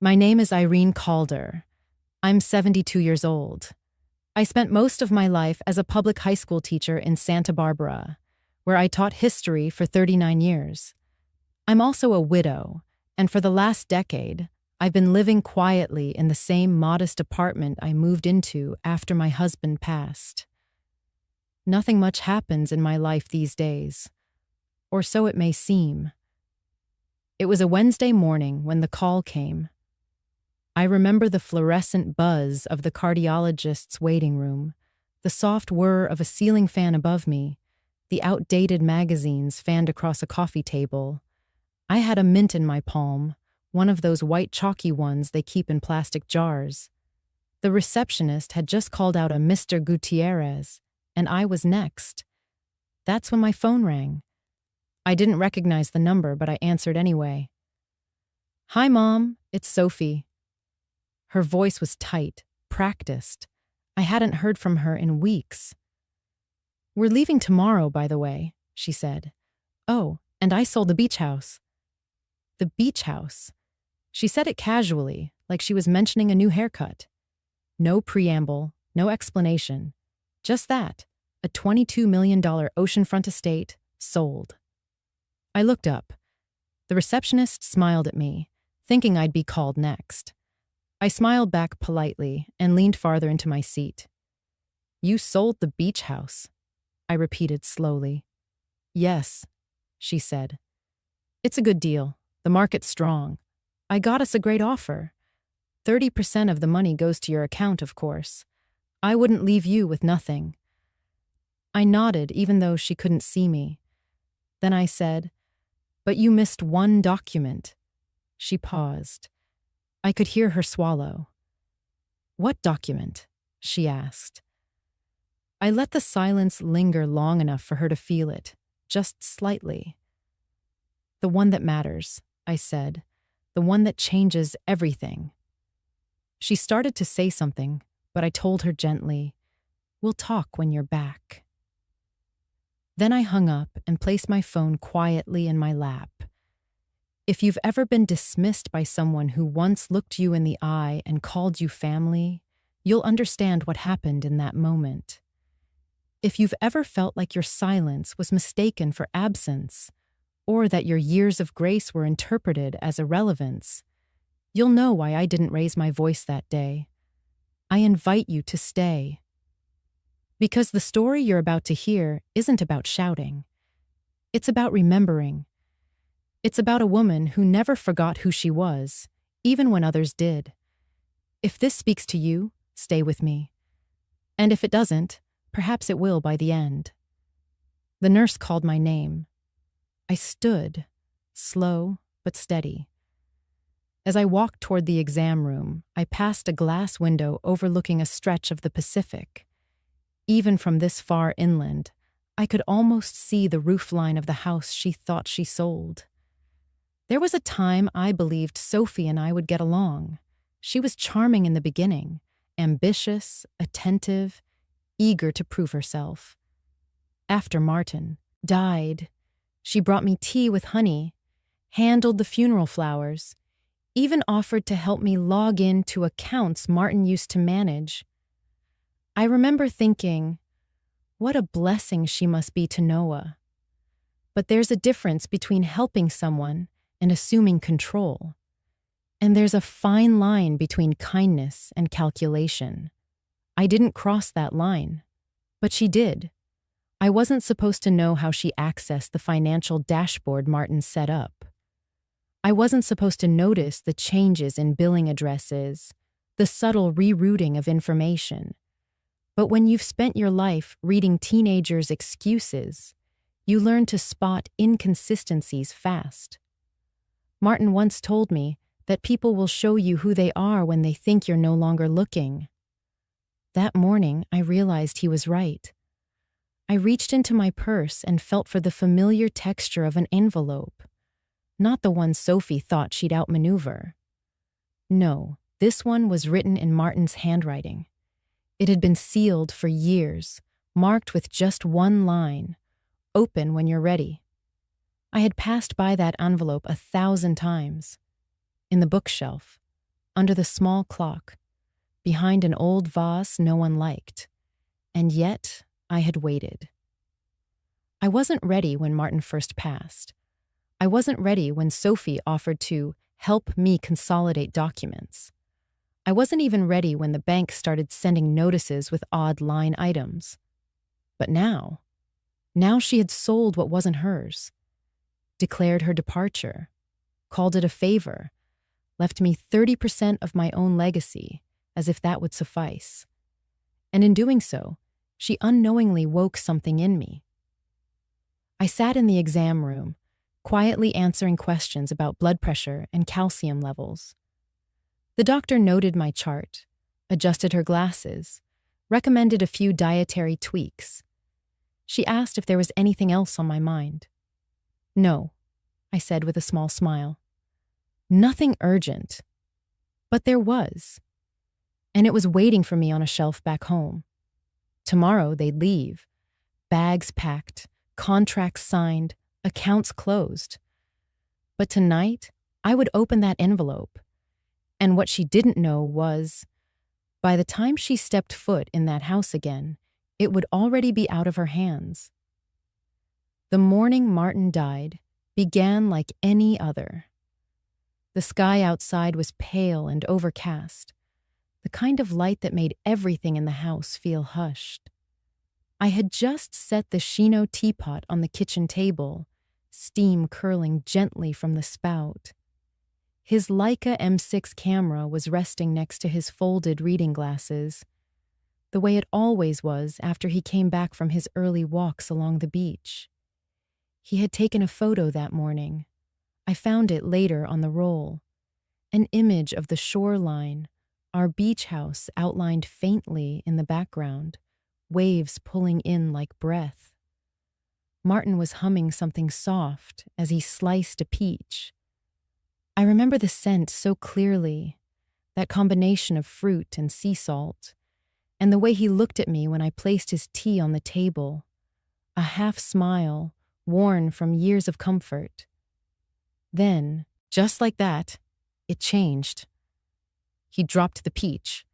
My name is Irene Calder. I'm 72 years old. I spent most of my life as a public high school teacher in Santa Barbara, where I taught history for 39 years. I'm also a widow, and for the last decade, I've been living quietly in the same modest apartment I moved into after my husband passed. Nothing much happens in my life these days, or so it may seem. It was a Wednesday morning when the call came. I remember the fluorescent buzz of the cardiologist's waiting room, the soft whir of a ceiling fan above me, the outdated magazines fanned across a coffee table. I had a mint in my palm, one of those white chalky ones they keep in plastic jars. The receptionist had just called out a Mr. Gutierrez, and I was next. That's when my phone rang. I didn't recognize the number, but I answered anyway. "Hi, Mom, it's Sophie." Her voice was tight, practiced. I hadn't heard from her in weeks. "We're leaving tomorrow, by the way," she said. "Oh, and I sold the beach house." The beach house. She said it casually, like she was mentioning a new haircut. No preamble, no explanation. Just that, a $22 million oceanfront estate, sold. I looked up. The receptionist smiled at me, thinking I'd be called next. I smiled back politely and leaned farther into my seat. "You sold the beach house," I repeated slowly. "Yes," she said. "It's a good deal. The market's strong. I got us a great offer. 30% of the money goes to your account, of course. I wouldn't leave you with nothing." I nodded, even though she couldn't see me. Then I said, "But you missed one document." She paused. I could hear her swallow. "What document?" she asked. I let the silence linger long enough for her to feel it, just slightly. "The one that matters," I said. "The one that changes everything." She started to say something, but I told her gently, "We'll talk when you're back." Then I hung up and placed my phone quietly in my lap. If you've ever been dismissed by someone who once looked you in the eye and called you family, you'll understand what happened in that moment. If you've ever felt like your silence was mistaken for absence, or that your years of grace were interpreted as irrelevance, you'll know why I didn't raise my voice that day. I invite you to stay. Because the story you're about to hear isn't about shouting. It's about remembering. It's about a woman who never forgot who she was, even when others did. If this speaks to you, stay with me. And if it doesn't, perhaps it will by the end. The nurse called my name. I stood, slow but steady. As I walked toward the exam room, I passed a glass window overlooking a stretch of the Pacific. Even from this far inland, I could almost see the roofline of the house she thought she sold. There was a time I believed Sophie and I would get along. She was charming in the beginning, ambitious, attentive, eager to prove herself. After Martin died, she brought me tea with honey, handled the funeral flowers, even offered to help me log in to accounts Martin used to manage. I remember thinking, what a blessing she must be to Noah. But there's a difference between helping someone and assuming control. And there's a fine line between kindness and calculation. I didn't cross that line, but she did. I wasn't supposed to know how she accessed the financial dashboard Martin set up. I wasn't supposed to notice the changes in billing addresses, the subtle rerouting of information. But when you've spent your life reading teenagers' excuses, you learn to spot inconsistencies fast. Martin once told me that people will show you who they are when they think you're no longer looking. That morning, I realized he was right. I reached into my purse and felt for the familiar texture of an envelope, not the one Sophie thought she'd outmaneuver. No, this one was written in Martin's handwriting. It had been sealed for years, marked with just one line, "Open when you're ready." I had passed by that envelope 1,000 times. In the bookshelf, under the small clock, behind an old vase no one liked. And yet, I had waited. I wasn't ready when Martin first passed. I wasn't ready when Sophie offered to help me consolidate documents. I wasn't even ready when the bank started sending notices with odd line items. But now she had sold what wasn't hers, declared her departure, called it a favor, left me 30% of my own legacy, as if that would suffice. And in doing so, she unknowingly woke something in me. I sat in the exam room, quietly answering questions about blood pressure and calcium levels. The doctor noted my chart, adjusted her glasses, recommended a few dietary tweaks. She asked if there was anything else on my mind. No, I said with a small smile. Nothing urgent. But there was. And it was waiting for me on a shelf back home. Tomorrow they'd leave. Bags packed, contracts signed, accounts closed. But tonight, I would open that envelope. And what she didn't know was, by the time she stepped foot in that house again, it would already be out of her hands. The morning Martin died began like any other. The sky outside was pale and overcast, the kind of light that made everything in the house feel hushed. I had just set the Shino teapot on the kitchen table, steam curling gently from the spout. His Leica M6 camera was resting next to his folded reading glasses, the way it always was after he came back from his early walks along the beach. He had taken a photo that morning. I found it later on the roll. An image of the shoreline, our beach house outlined faintly in the background, waves pulling in like breath. Martin was humming something soft as he sliced a peach. I remember the scent so clearly, that combination of fruit and sea salt, and the way he looked at me when I placed his tea on the table, a half smile worn from years of comfort. Then, just like that, it changed. He dropped the peach.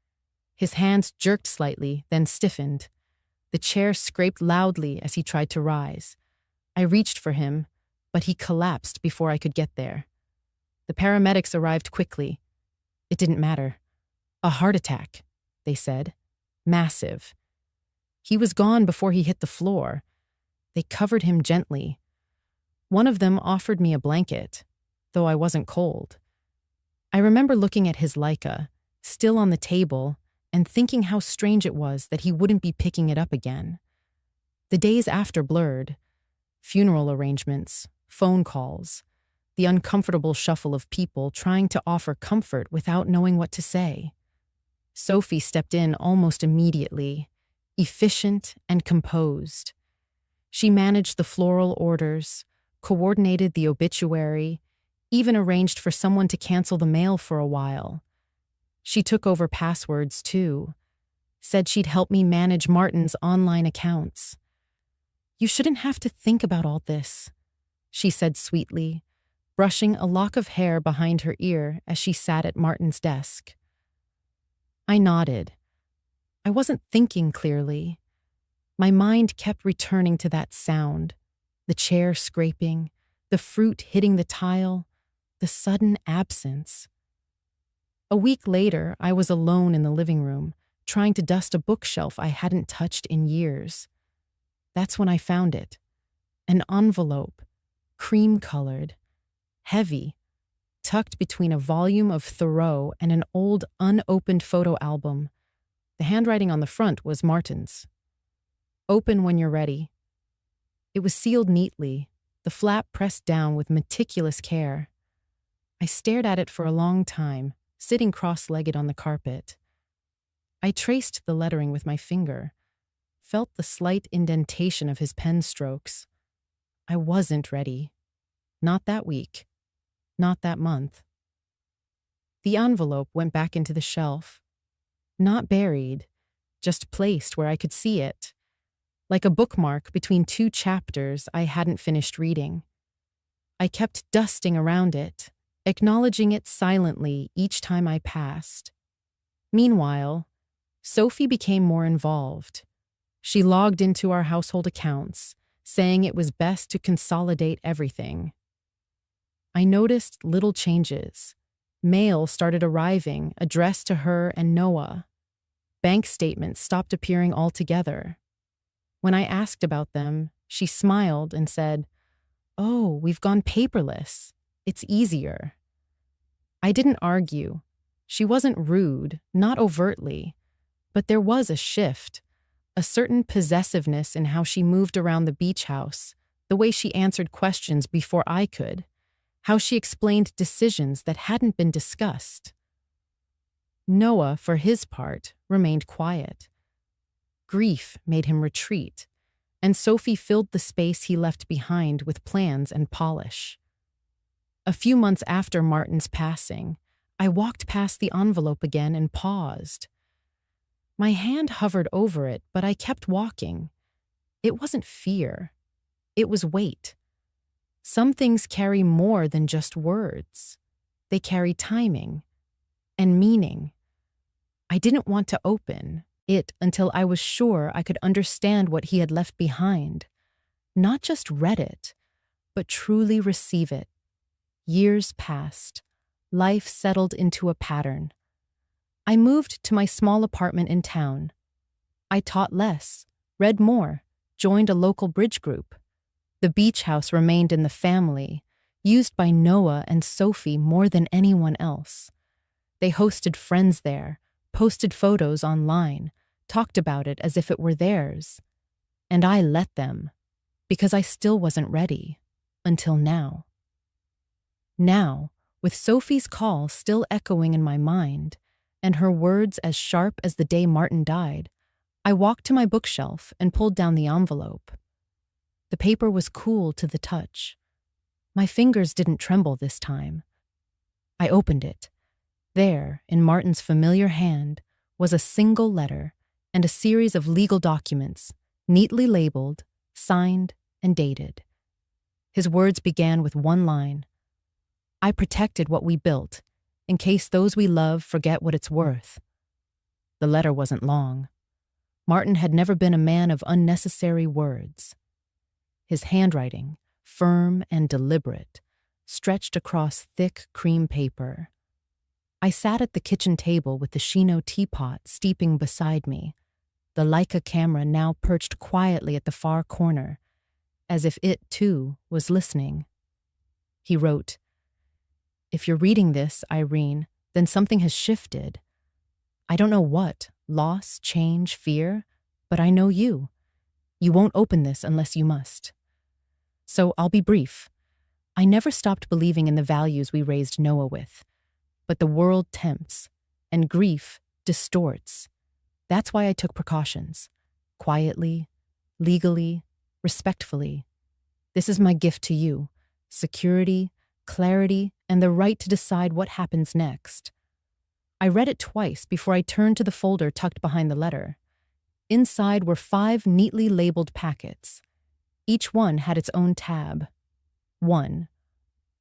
His hands jerked slightly, then stiffened. The chair scraped loudly as he tried to rise. I reached for him, but he collapsed before I could get there. The paramedics arrived quickly. It didn't matter. A heart attack, they said. Massive. He was gone before he hit the floor. They covered him gently. One of them offered me a blanket, though I wasn't cold. I remember looking at his Leica, still on the table, and thinking how strange it was that he wouldn't be picking it up again. The days after blurred. Funeral arrangements, phone calls, the uncomfortable shuffle of people trying to offer comfort without knowing what to say. Sophie stepped in almost immediately, efficient and composed. She managed the floral orders, coordinated the obituary, even arranged for someone to cancel the mail for a while. She took over passwords, too. Said she'd help me manage Martin's online accounts. "You shouldn't have to think about all this," she said sweetly, brushing a lock of hair behind her ear as she sat at Martin's desk. I nodded. I wasn't thinking clearly. My mind kept returning to that sound, the chair scraping, the fruit hitting the tile, the sudden absence. A week later, I was alone in the living room, trying to dust a bookshelf I hadn't touched in years. That's when I found it. An envelope, cream-colored, heavy, tucked between a volume of Thoreau and an old, unopened photo album. The handwriting on the front was Martin's. "Open when you're ready." It was sealed neatly, the flap pressed down with meticulous care. I stared at it for a long time, sitting cross-legged on the carpet. I traced the lettering with my finger, felt the slight indentation of his pen strokes. I wasn't ready. Not that week. Not that month. The envelope went back into the shelf. Not buried, just placed where I could see it, like a bookmark between two chapters I hadn't finished reading. I kept dusting around it, acknowledging it silently each time I passed. Meanwhile, Sophie became more involved. She logged into our household accounts, saying it was best to consolidate everything. I noticed little changes. Mail started arriving, addressed to her and Noah. Bank statements stopped appearing altogether. When I asked about them, she smiled and said, "Oh, we've gone paperless. It's easier." I didn't argue. She wasn't rude, not overtly, but there was a shift, a certain possessiveness in how she moved around the beach house, the way she answered questions before I could, how she explained decisions that hadn't been discussed. Noah, for his part, remained quiet. Grief made him retreat, and Sophie filled the space he left behind with plans and polish. A few months after Martin's passing, I walked past the envelope again and paused. My hand hovered over it, but I kept walking. It wasn't fear. It was weight. Some things carry more than just words. They carry timing and meaning. I didn't want to open it until I was sure I could understand what he had left behind. Not just read it, but truly receive it. Years passed. Life settled into a pattern. I moved to my small apartment in town. I taught less, read more, joined a local bridge group. The beach house remained in the family, used by Noah and Sophie more than anyone else. They hosted friends there, posted photos online, talked about it as if it were theirs. And I let them, because I still wasn't ready, until now. Now, with Sophie's call still echoing in my mind, and her words as sharp as the day Martin died, I walked to my bookshelf and pulled down the envelope. The paper was cool to the touch. My fingers didn't tremble this time. I opened it. There, in Martin's familiar hand, was a single letter and a series of legal documents, neatly labeled, signed, and dated. His words began with one line: "I protected what we built, in case those we love forget what it's worth." The letter wasn't long. Martin had never been a man of unnecessary words. His handwriting, firm and deliberate, stretched across thick cream paper. I sat at the kitchen table with the Shino teapot steeping beside me, the Leica camera now perched quietly at the far corner, as if it, too, was listening. He wrote, "If you're reading this, Irene, then something has shifted. I don't know what, loss, change, fear, but I know you. You won't open this unless you must. So I'll be brief. I never stopped believing in the values we raised Noah with. But the world tempts, and grief distorts. That's why I took precautions. Quietly, legally, respectfully. This is my gift to you: security, clarity, and the right to decide what happens next." I read it twice before I turned to the folder tucked behind the letter. Inside were 5 neatly labeled packets. Each one had its own tab. 1.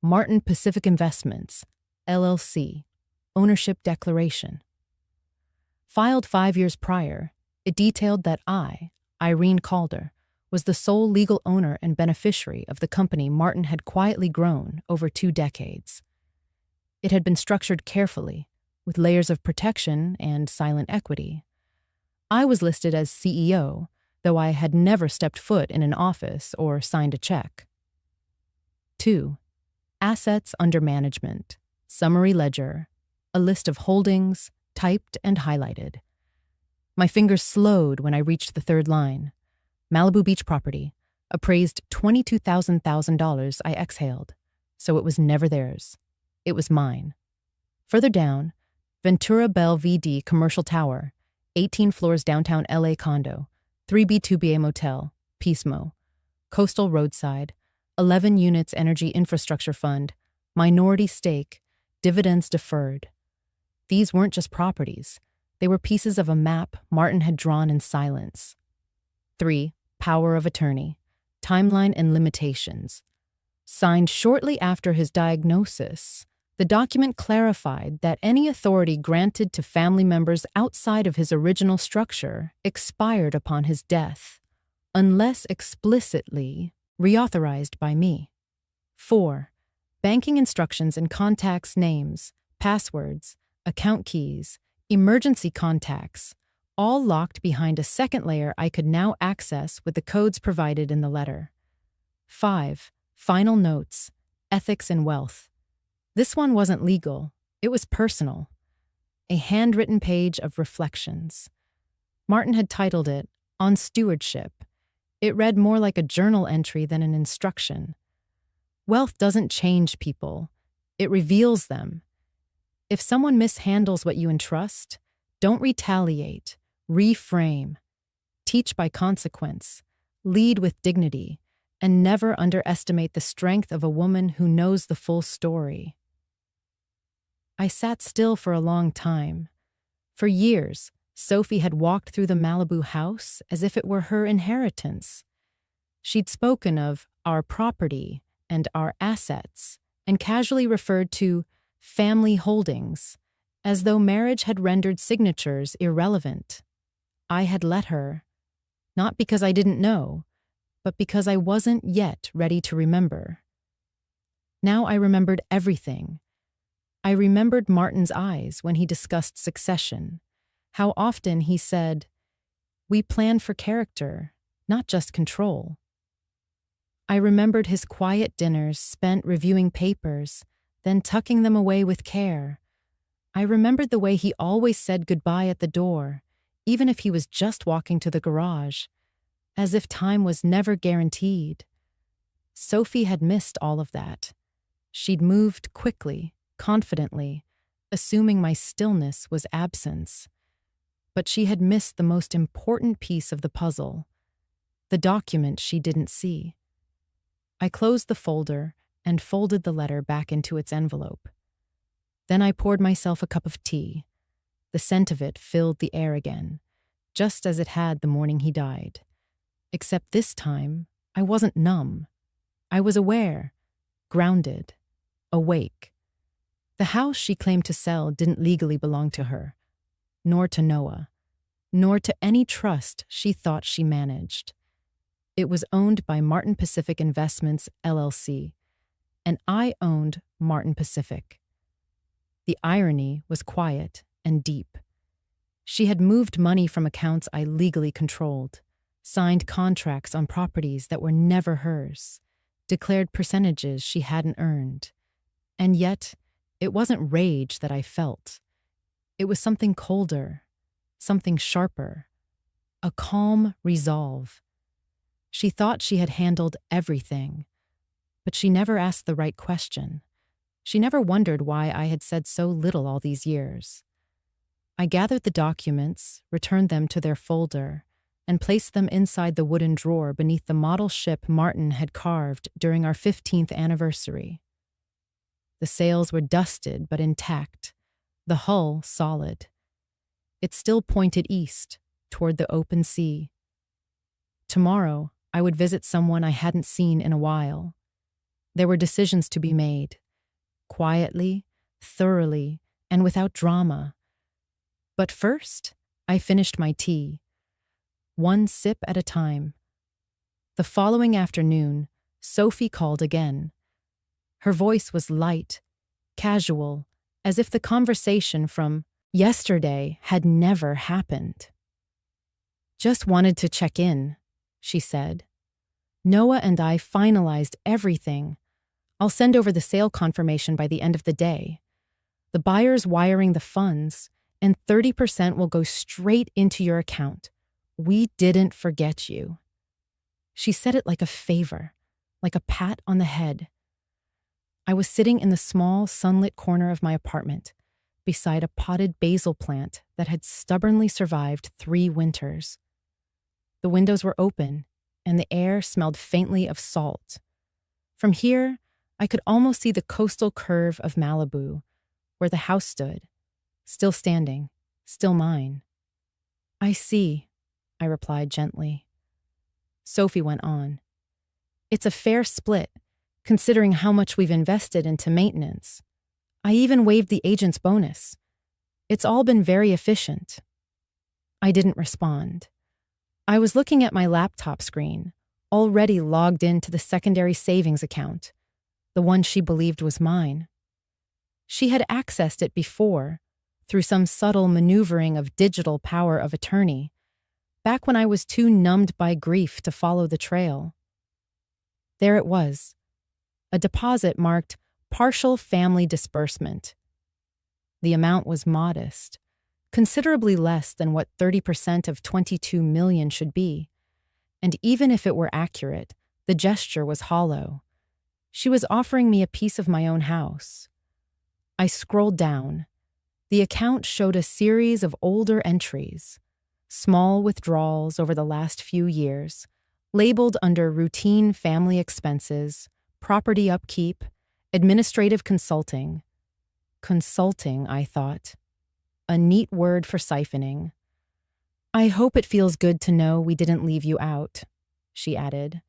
Martin Pacific Investments, LLC, Ownership Declaration. Filed 5 years prior, it detailed that I, Irene Calder, was the sole legal owner and beneficiary of the company Martin had quietly grown over 2 decades. It had been structured carefully, with layers of protection and silent equity. I was listed as CEO, though I had never stepped foot in an office or signed a check. 2. Assets under management, summary ledger, a list of holdings, typed and highlighted. My fingers slowed when I reached the 3rd line. Malibu Beach property, appraised $22,000. I exhaled. So it was never theirs. It was mine. Further down, Ventura Bell VD Commercial Tower, 18 floors downtown LA condo, 3B2BA Motel, Pismo, Coastal Roadside, 11 units Energy Infrastructure Fund, minority stake, dividends deferred. These weren't just properties. They were pieces of a map Martin had drawn in silence. 3. Power of attorney, timeline and limitations. Signed shortly after his diagnosis, The document clarified that any authority granted to family members outside of his original structure expired upon his death, unless explicitly reauthorized by me. 4. Banking instructions and contacts names, passwords, account keys, emergency contacts, all locked behind a second layer I could now access with the codes provided in the letter. 5. Final notes, ethics and wealth. This one wasn't legal, it was personal. A handwritten page of reflections. Martin had titled it, On Stewardship. It read more like a journal entry than an instruction. Wealth doesn't change people, it reveals them. If someone mishandles what you entrust, don't retaliate, reframe. Teach by consequence, lead with dignity, and never underestimate the strength of a woman who knows the full story. I sat still for a long time. For years, Sophie had walked through the Malibu house as if it were her inheritance. She'd spoken of our property and our assets, and casually referred to family holdings, as though marriage had rendered signatures irrelevant. I had let her, not because I didn't know, but because I wasn't yet ready to remember. Now I remembered everything. I remembered Martin's eyes when he discussed succession, how often he said, "We plan for character, not just control." I remembered his quiet dinners spent reviewing papers, then tucking them away with care. I remembered the way he always said goodbye at the door, even if he was just walking to the garage, as if time was never guaranteed. Sophie had missed all of that. She'd moved quickly, confidently, assuming my stillness was absence. But she had missed the most important piece of the puzzle, the document she didn't see. I closed the folder and folded the letter back into its envelope. Then I poured myself a cup of tea. The scent of it filled the air again, just as it had the morning he died. Except this time, I wasn't numb. I was aware, grounded, awake. The house she claimed to sell didn't legally belong to her, nor to Noah, nor to any trust she thought she managed. It was owned by Martin Pacific Investments, LLC, and I owned Martin Pacific. The irony was quiet and deep. She had moved money from accounts I legally controlled, signed contracts on properties that were never hers, declared percentages she hadn't earned. And yet, it wasn't rage that I felt. It was something colder, something sharper, a calm resolve. She thought she had handled everything, but she never asked the right question. She never wondered why I had said so little all these years. I gathered the documents, returned them to their folder, and placed them inside the wooden drawer beneath the model ship Martin had carved during our 15th anniversary. The sails were dusted but intact, the hull solid. It still pointed east, toward the open sea. Tomorrow, I would visit someone I hadn't seen in a while. There were decisions to be made, quietly, thoroughly, and without drama. But first, I finished my tea, one sip at a time. The following afternoon, Sophie called again. Her voice was light, casual, as if the conversation from yesterday had never happened. "Just wanted to check in," she said. "Noah and I finalized everything. I'll send over the sale confirmation by the end of the day. The buyer's wiring the funds, and 30% will go straight into your account. We didn't forget you." She said it like a favor, like a pat on the head. I was sitting in the small, sunlit corner of my apartment, beside a potted basil plant that had stubbornly survived 3 winters. The windows were open, and the air smelled faintly of salt. From here, I could almost see the coastal curve of Malibu, where the house stood, still standing, still mine. "I see," I replied gently. Sophie went on. "It's a fair split, considering how much we've invested into maintenance. I even waived the agent's bonus. It's all been very efficient." I didn't respond. I was looking at my laptop screen, already logged into the secondary savings account, the one she believed was mine. She had accessed it before, through some subtle maneuvering of digital power of attorney, back when I was too numbed by grief to follow the trail. There it was, a deposit marked partial family disbursement. The amount was modest, considerably less than what 30% of 22 million should be. And even if it were accurate, the gesture was hollow. She was offering me a piece of my own house. I scrolled down. The account showed a series of older entries, small withdrawals over the last few years, labeled under routine family expenses, property upkeep, administrative consulting. Consulting, I thought. A neat word for siphoning. "I hope it feels good to know we didn't leave you out," she added.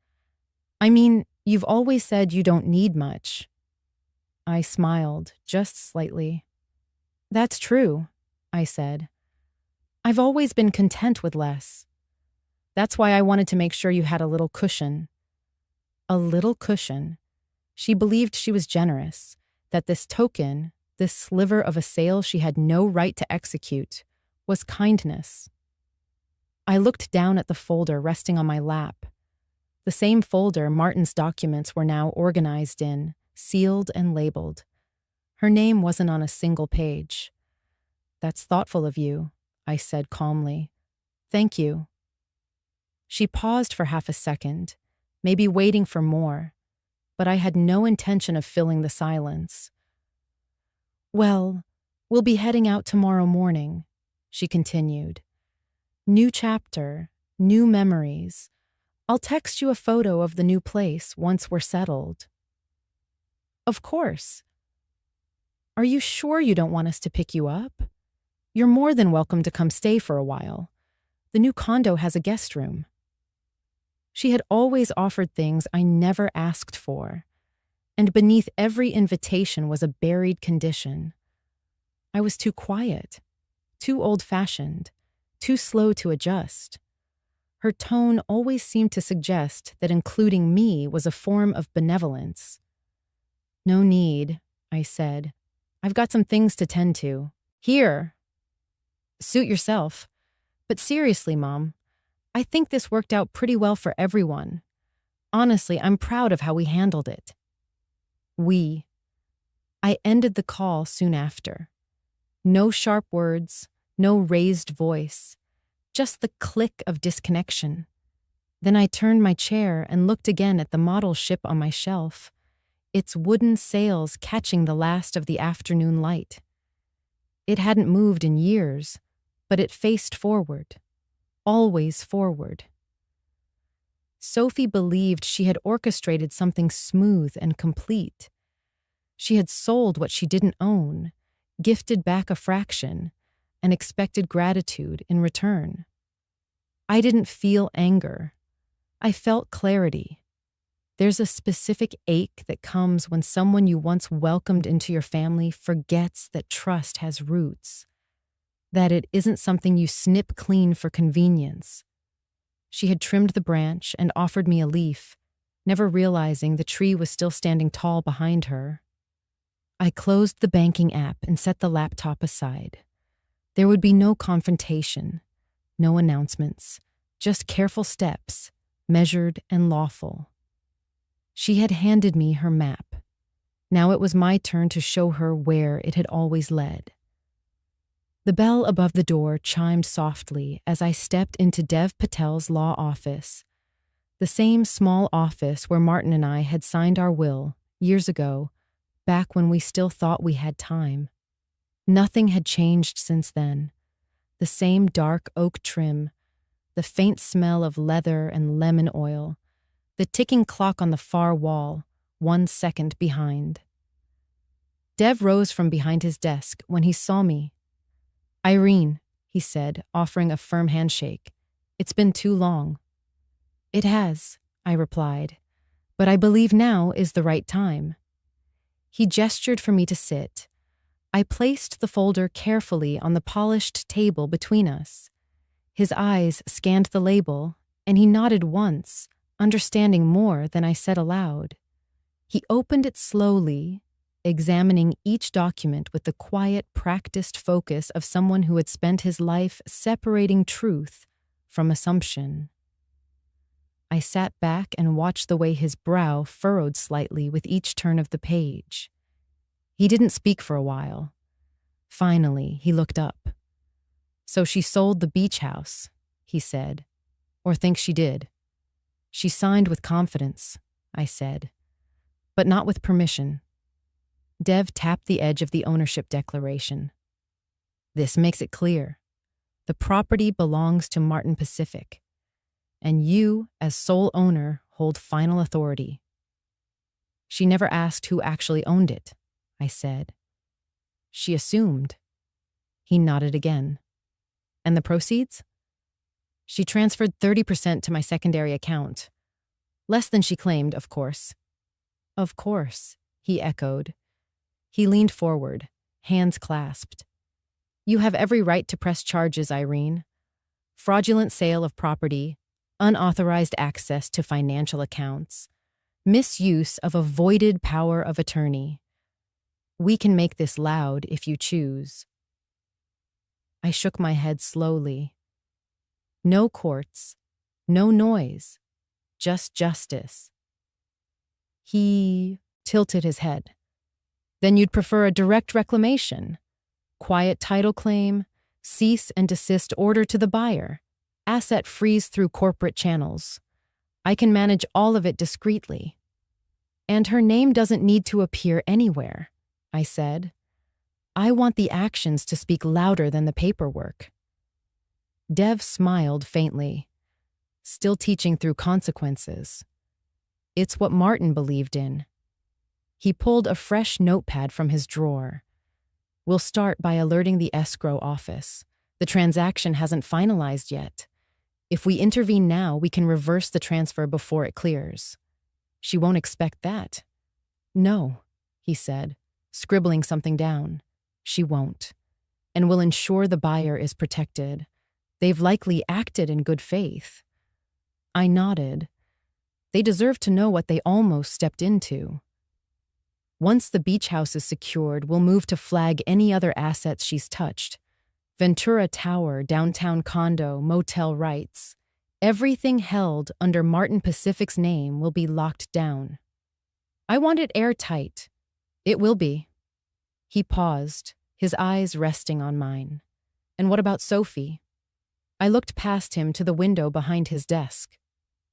"I mean, you've always said you don't need much." I smiled, just slightly. "That's true," I said. "I've always been content with less. That's why I wanted to make sure you had a little cushion." A little cushion. She believed she was generous, that this token, this sliver of a sale she had no right to execute, was kindness. I looked down at the folder resting on my lap. The same folder Martin's documents were now organized in, sealed and labeled. Her name wasn't on a single page. "That's thoughtful of you," I said calmly. "Thank you." She paused for half a second, maybe waiting for more, but I had no intention of filling the silence. "Well, we'll be heading out tomorrow morning," she continued. "New chapter, new memories. I'll text you a photo of the new place once we're settled." "Of course. Are you sure you don't want us to pick you up? You're more than welcome to come stay for a while. The new condo has a guest room." She had always offered things I never asked for, and beneath every invitation was a buried condition. I was too quiet, too old-fashioned, too slow to adjust. Her tone always seemed to suggest that including me was a form of benevolence. "No need," I said. "I've got some things to tend to. Here. Suit yourself. But seriously, Mom, I think this worked out pretty well for everyone. Honestly, I'm proud of how we handled it." We. I ended the call soon after. No sharp words, no raised voice, just the click of disconnection. Then I turned my chair and looked again at the model ship on my shelf, its wooden sails catching the last of the afternoon light. It hadn't moved in years, but it faced forward, always forward. Sophie believed she had orchestrated something smooth and complete. She had sold what she didn't own, gifted back a fraction, and expected gratitude in return. I didn't feel anger. I felt clarity. There's a specific ache that comes when someone you once welcomed into your family forgets that trust has roots, that it isn't something you snip clean for convenience. She had trimmed the branch and offered me a leaf, never realizing the tree was still standing tall behind her. I closed the banking app and set the laptop aside. There would be no confrontation, no announcements, just careful steps, measured and lawful. She had handed me her map. Now it was my turn to show her where it had always led. The bell above the door chimed softly as I stepped into Dev Patel's law office, the same small office where Martin and I had signed our will years ago, back when we still thought we had time. Nothing had changed since then. The same dark oak trim, the faint smell of leather and lemon oil, the ticking clock on the far wall, 1 second behind. Dev rose from behind his desk when he saw me. "Irene," he said, offering a firm handshake. "It's been too long." "It has," I replied, "but I believe now is the right time." He gestured for me to sit, I placed the folder carefully on the polished table between us. His eyes scanned the label, and he nodded once, understanding more than I said aloud. He opened it slowly, examining each document with the quiet, practiced focus of someone who had spent his life separating truth from assumption. I sat back and watched the way his brow furrowed slightly with each turn of the page. He didn't speak for a while. Finally, he looked up. "So she sold the beach house," he said. "Or thinks she did." "She signed with confidence," I said, "but not with permission." Dev tapped the edge of the ownership declaration. "This makes it clear. The property belongs to Martin Pacific, and you, as sole owner, hold final authority." "She never asked who actually owned it," I said. "She assumed." He nodded again. "And the proceeds?" "She transferred 30% to my secondary account. Less than she claimed, of course." "Of course," he echoed. He leaned forward, hands clasped. "You have every right to press charges, Irene. Fraudulent sale of property, unauthorized access to financial accounts, misuse of a voided power of attorney. We can make this loud if you choose." I shook my head slowly. No courts, no noise, just justice. He tilted his head. "Then you'd prefer a direct reclamation, quiet title claim, cease and desist order to the buyer, asset freeze through corporate channels. I can manage all of it discreetly. And her name doesn't need to appear anywhere," I said. "I want the actions to speak louder than the paperwork." Dev smiled faintly, still teaching through consequences. It's what Martin believed in. He pulled a fresh notepad from his drawer. "We'll start by alerting the escrow office. The transaction hasn't finalized yet. If we intervene now, we can reverse the transfer before it clears." "She won't expect that." "No," he said, scribbling something down. "She won't. And will ensure the buyer is protected. They've likely acted in good faith." I nodded. They deserve to know what they almost stepped into. "Once the beach house is secured, we'll move to flag any other assets she's touched. Ventura Tower, downtown condo, motel rights. Everything held under Martin Pacific's name will be locked down. I want it airtight. It will be." He paused, his eyes resting on mine. "And what about Sophie?" I looked past him to the window behind his desk.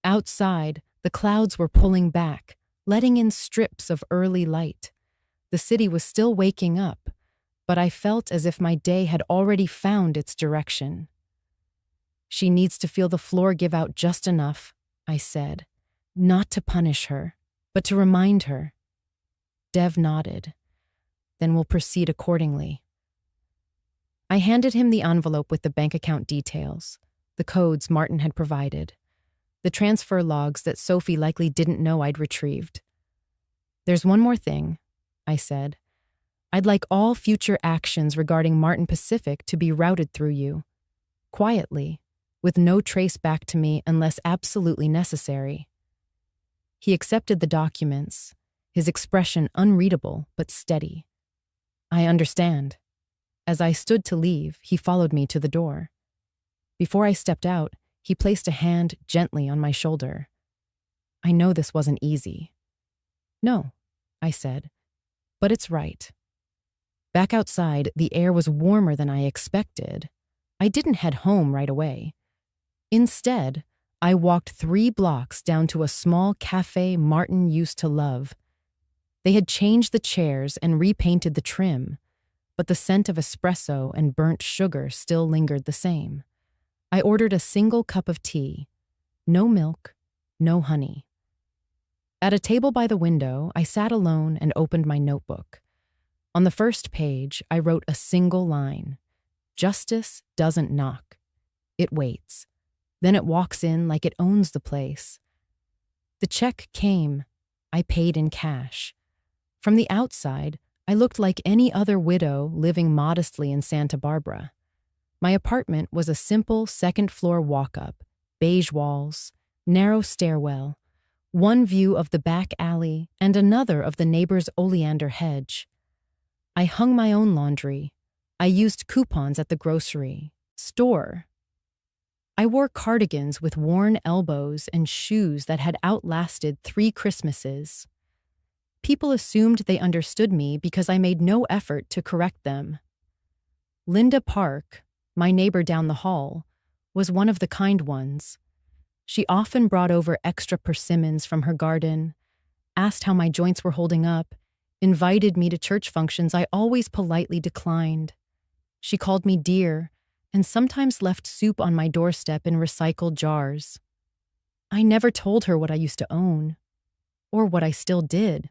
Outside, the clouds were pulling back, letting in strips of early light. The city was still waking up, but I felt as if my day had already found its direction. "She needs to feel the floor give out just enough," I said. "Not to punish her, but to remind her." Dev nodded. "Then we'll proceed accordingly." I handed him the envelope with the bank account details, the codes Martin had provided, the transfer logs that Sophie likely didn't know I'd retrieved. "There's one more thing," I said. "I'd like all future actions regarding Martin Pacific to be routed through you, quietly, with no trace back to me unless absolutely necessary." He accepted the documents, his expression unreadable but steady. "I understand." As I stood to leave, he followed me to the door. Before I stepped out, he placed a hand gently on my shoulder. "I know this wasn't easy." "No," I said, "but it's right." Back outside, the air was warmer than I expected. I didn't head home right away. Instead, I walked 3 blocks down to a small cafe Martin used to love. They had changed the chairs and repainted the trim, but the scent of espresso and burnt sugar still lingered the same. I ordered a single cup of tea. No milk, no honey. At a table by the window, I sat alone and opened my notebook. On the first page, I wrote a single line. "Justice doesn't knock. It waits. Then it walks in like it owns the place." The check came. I paid in cash. From the outside, I looked like any other widow living modestly in Santa Barbara. My apartment was a simple second-floor walk-up, beige walls, narrow stairwell, one view of the back alley and another of the neighbor's oleander hedge. I hung my own laundry. I used coupons at the grocery store. I wore cardigans with worn elbows and shoes that had outlasted 3 Christmases. People assumed they understood me because I made no effort to correct them. Linda Park, my neighbor down the hall, was one of the kind ones. She often brought over extra persimmons from her garden, asked how my joints were holding up, invited me to church functions I always politely declined. She called me dear, and sometimes left soup on my doorstep in recycled jars. I never told her what I used to own, or what I still did.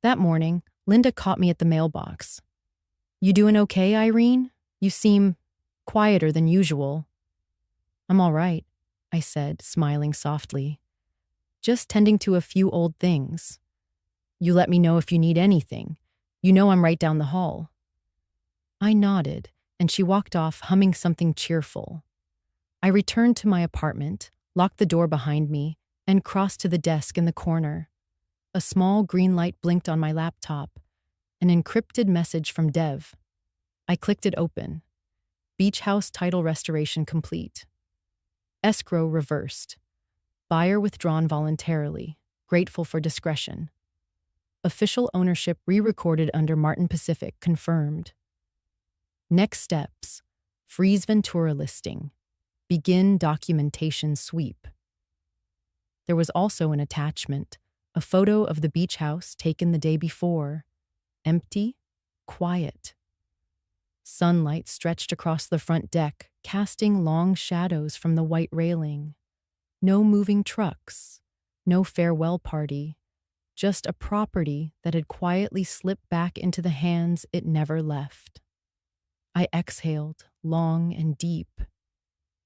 That morning, Linda caught me at the mailbox. "You doing okay, Irene? You seem quieter than usual." "I'm all right," I said, smiling softly. "Just tending to a few old things. You let me know if you need anything. You know I'm right down the hall." I nodded, and she walked off humming something cheerful. I returned to my apartment, locked the door behind me, and crossed to the desk in the corner. A small green light blinked on my laptop, an encrypted message from Dev. I clicked it open. Beach house title restoration complete. Escrow reversed. Buyer withdrawn voluntarily. Grateful for discretion. Official ownership re-recorded under Martin Pacific confirmed. Next steps. Freeze Ventura listing. Begin documentation sweep. There was also an attachment, a photo of the beach house taken the day before. Empty, quiet. Sunlight stretched across the front deck, casting long shadows from the white railing. No moving trucks, no farewell party, just a property that had quietly slipped back into the hands it never left. I exhaled, long and deep.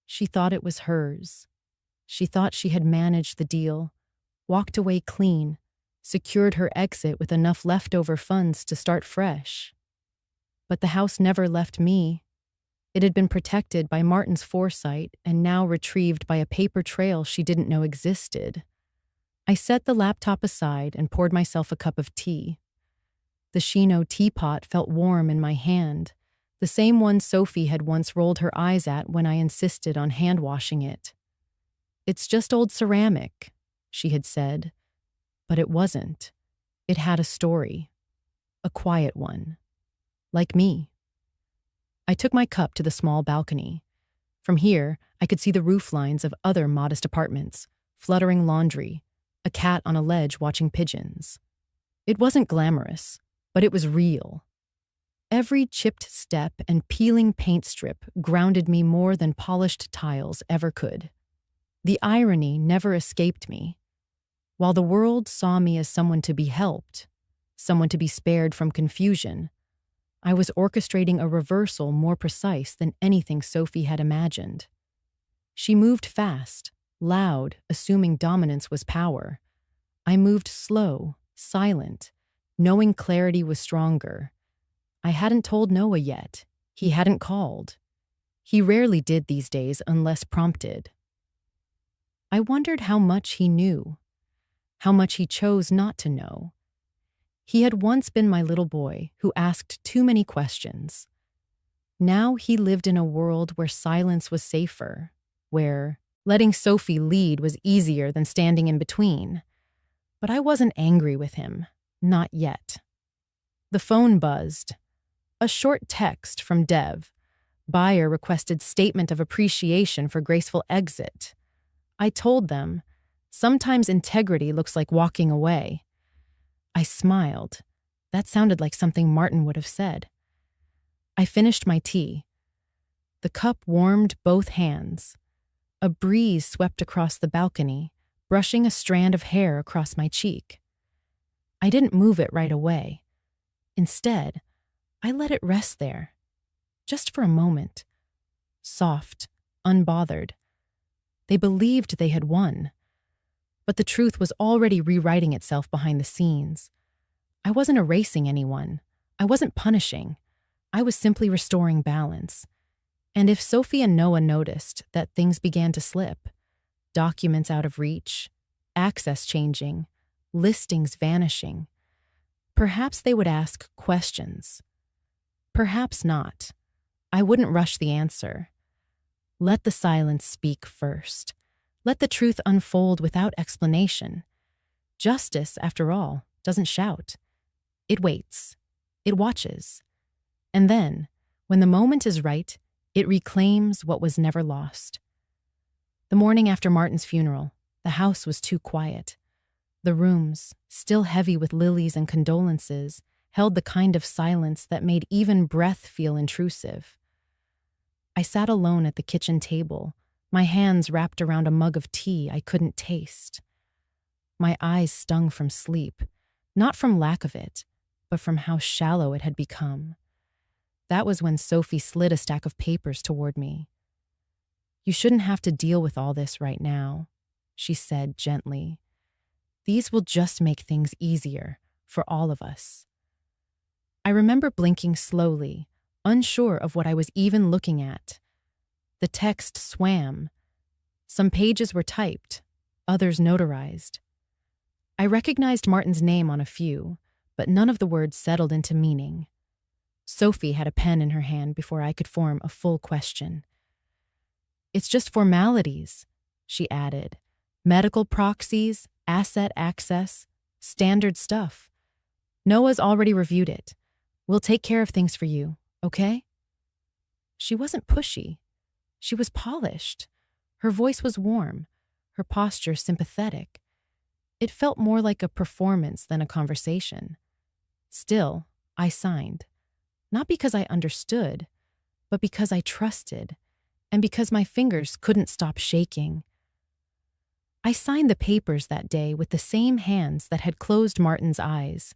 She thought it was hers. She thought she had managed the deal, walked away clean, secured her exit with enough leftover funds to start fresh. But the house never left me. It had been protected by Martin's foresight and now retrieved by a paper trail she didn't know existed. I set the laptop aside and poured myself a cup of tea. The Shino teapot felt warm in my hand, the same one Sophie had once rolled her eyes at when I insisted on hand-washing it. "It's just old ceramic," she had said. But it wasn't. It had a story. A quiet one. Like me. I took my cup to the small balcony. From here, I could see the roof lines of other modest apartments, fluttering laundry, a cat on a ledge watching pigeons. It wasn't glamorous, but it was real. Every chipped step and peeling paint strip grounded me more than polished tiles ever could. The irony never escaped me. While the world saw me as someone to be helped, someone to be spared from confusion, I was orchestrating a reversal more precise than anything Sophie had imagined. She moved fast, loud, assuming dominance was power. I moved slow, silent, knowing clarity was stronger. I hadn't told Noah yet. He hadn't called. He rarely did these days unless prompted. I wondered how much he knew, how much he chose not to know. He had once been my little boy who asked too many questions. Now he lived in a world where silence was safer, where letting Sophie lead was easier than standing in between. But I wasn't angry with him, not yet. The phone buzzed. A short text from Dev. Buyer requested statement of appreciation for graceful exit. I told them, sometimes integrity looks like walking away. I smiled. That sounded like something Martin would have said. I finished my tea. The cup warmed both hands. A breeze swept across the balcony, brushing a strand of hair across my cheek. I didn't move it right away. Instead, I let it rest there, just for a moment. Soft, unbothered. They believed they had won. But the truth was already rewriting itself behind the scenes. I wasn't erasing anyone. I wasn't punishing. I was simply restoring balance. And if Sophie and Noah noticed that things began to slip, documents out of reach, access changing, listings vanishing, perhaps they would ask questions. Perhaps not. I wouldn't rush the answer. Let the silence speak first. Let the truth unfold without explanation. Justice, after all, doesn't shout. It waits. It watches. And then, when the moment is right, it reclaims what was never lost. The morning after Martin's funeral, the house was too quiet. The rooms, still heavy with lilies and condolences, held the kind of silence that made even breath feel intrusive. I sat alone at the kitchen table, my hands wrapped around a mug of tea I couldn't taste. My eyes stung from sleep, not from lack of it, but from how shallow it had become. That was when Sophie slid a stack of papers toward me. "You shouldn't have to deal with all this right now," she said gently. "These will just make things easier for all of us." I remember blinking slowly, unsure of what I was even looking at. The text swam. Some pages were typed, others notarized. I recognized Martin's name on a few, but none of the words settled into meaning. Sophie had a pen in her hand before I could form a full question. "It's just formalities," she added. "Medical proxies, asset access, standard stuff. Noah's already reviewed it. We'll take care of things for you, okay?" She wasn't pushy. She was polished. Her voice was warm, her posture sympathetic. It felt more like a performance than a conversation. Still, I signed. Not because I understood, but because I trusted, and because my fingers couldn't stop shaking. I signed the papers that day with the same hands that had closed Martin's eyes.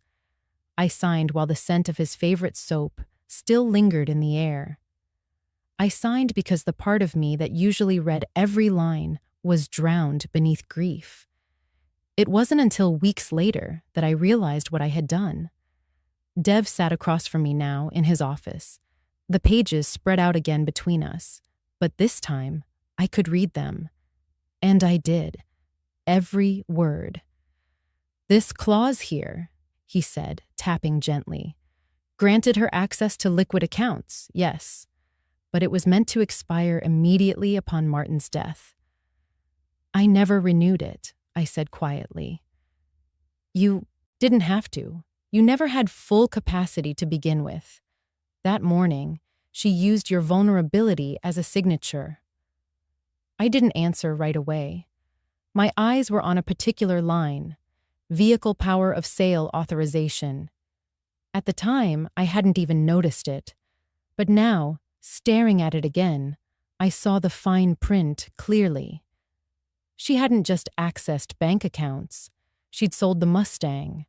I signed while the scent of his favorite soap still lingered in the air. I signed because the part of me that usually read every line was drowned beneath grief. It wasn't until weeks later that I realized what I had done. Dev sat across from me now in his office. The pages spread out again between us, but this time I could read them. And I did. Every word. "This clause here," he said, tapping gently, "granted her access to liquid accounts, yes, but it was meant to expire immediately upon Martin's death." "I never renewed it," I said quietly. "You didn't have to. You never had full capacity to begin with. That morning, she used your vulnerability as a signature." I didn't answer right away. My eyes were on a particular line, vehicle power of sale authorization. At the time, I hadn't even noticed it. But now, staring at it again, I saw the fine print clearly. She hadn't just accessed bank accounts. She'd sold the Mustang,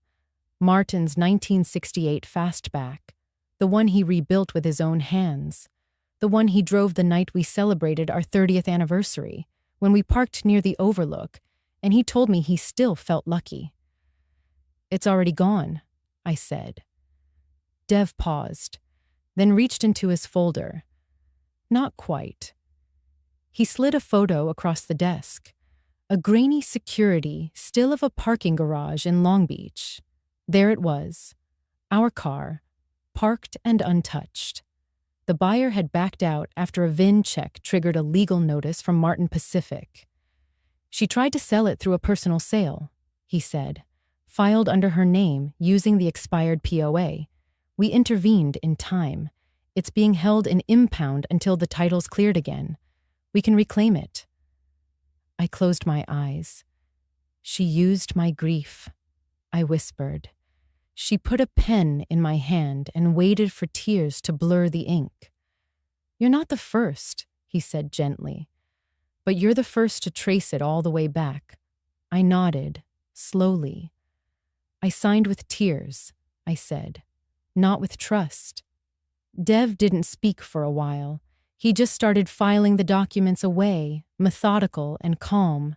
Martin's 1968 Fastback, the one he rebuilt with his own hands, the one he drove the night we celebrated our 30th anniversary, when we parked near the Overlook, and he told me he still felt lucky. "It's already gone," I said. Dev paused, then reached into his folder. Not quite. He slid a photo across the desk, a grainy security still of a parking garage in Long Beach. There it was, our car, parked and untouched. The buyer had backed out after a VIN check triggered a legal notice from Martin Pacific. "She tried to sell it through a personal sale," he said, "filed under her name using the expired POA. We intervened in time. It's being held in impound until the title's cleared again. We can reclaim it." I closed my eyes. "She used my grief," I whispered. She put a pen in my hand and waited for tears to blur the ink. "You're not the first," he said gently, "but you're the first to trace it all the way back." I nodded, slowly. "I signed with tears," I said, "not with trust." Dev didn't speak for a while. He just started filing the documents away, methodical and calm.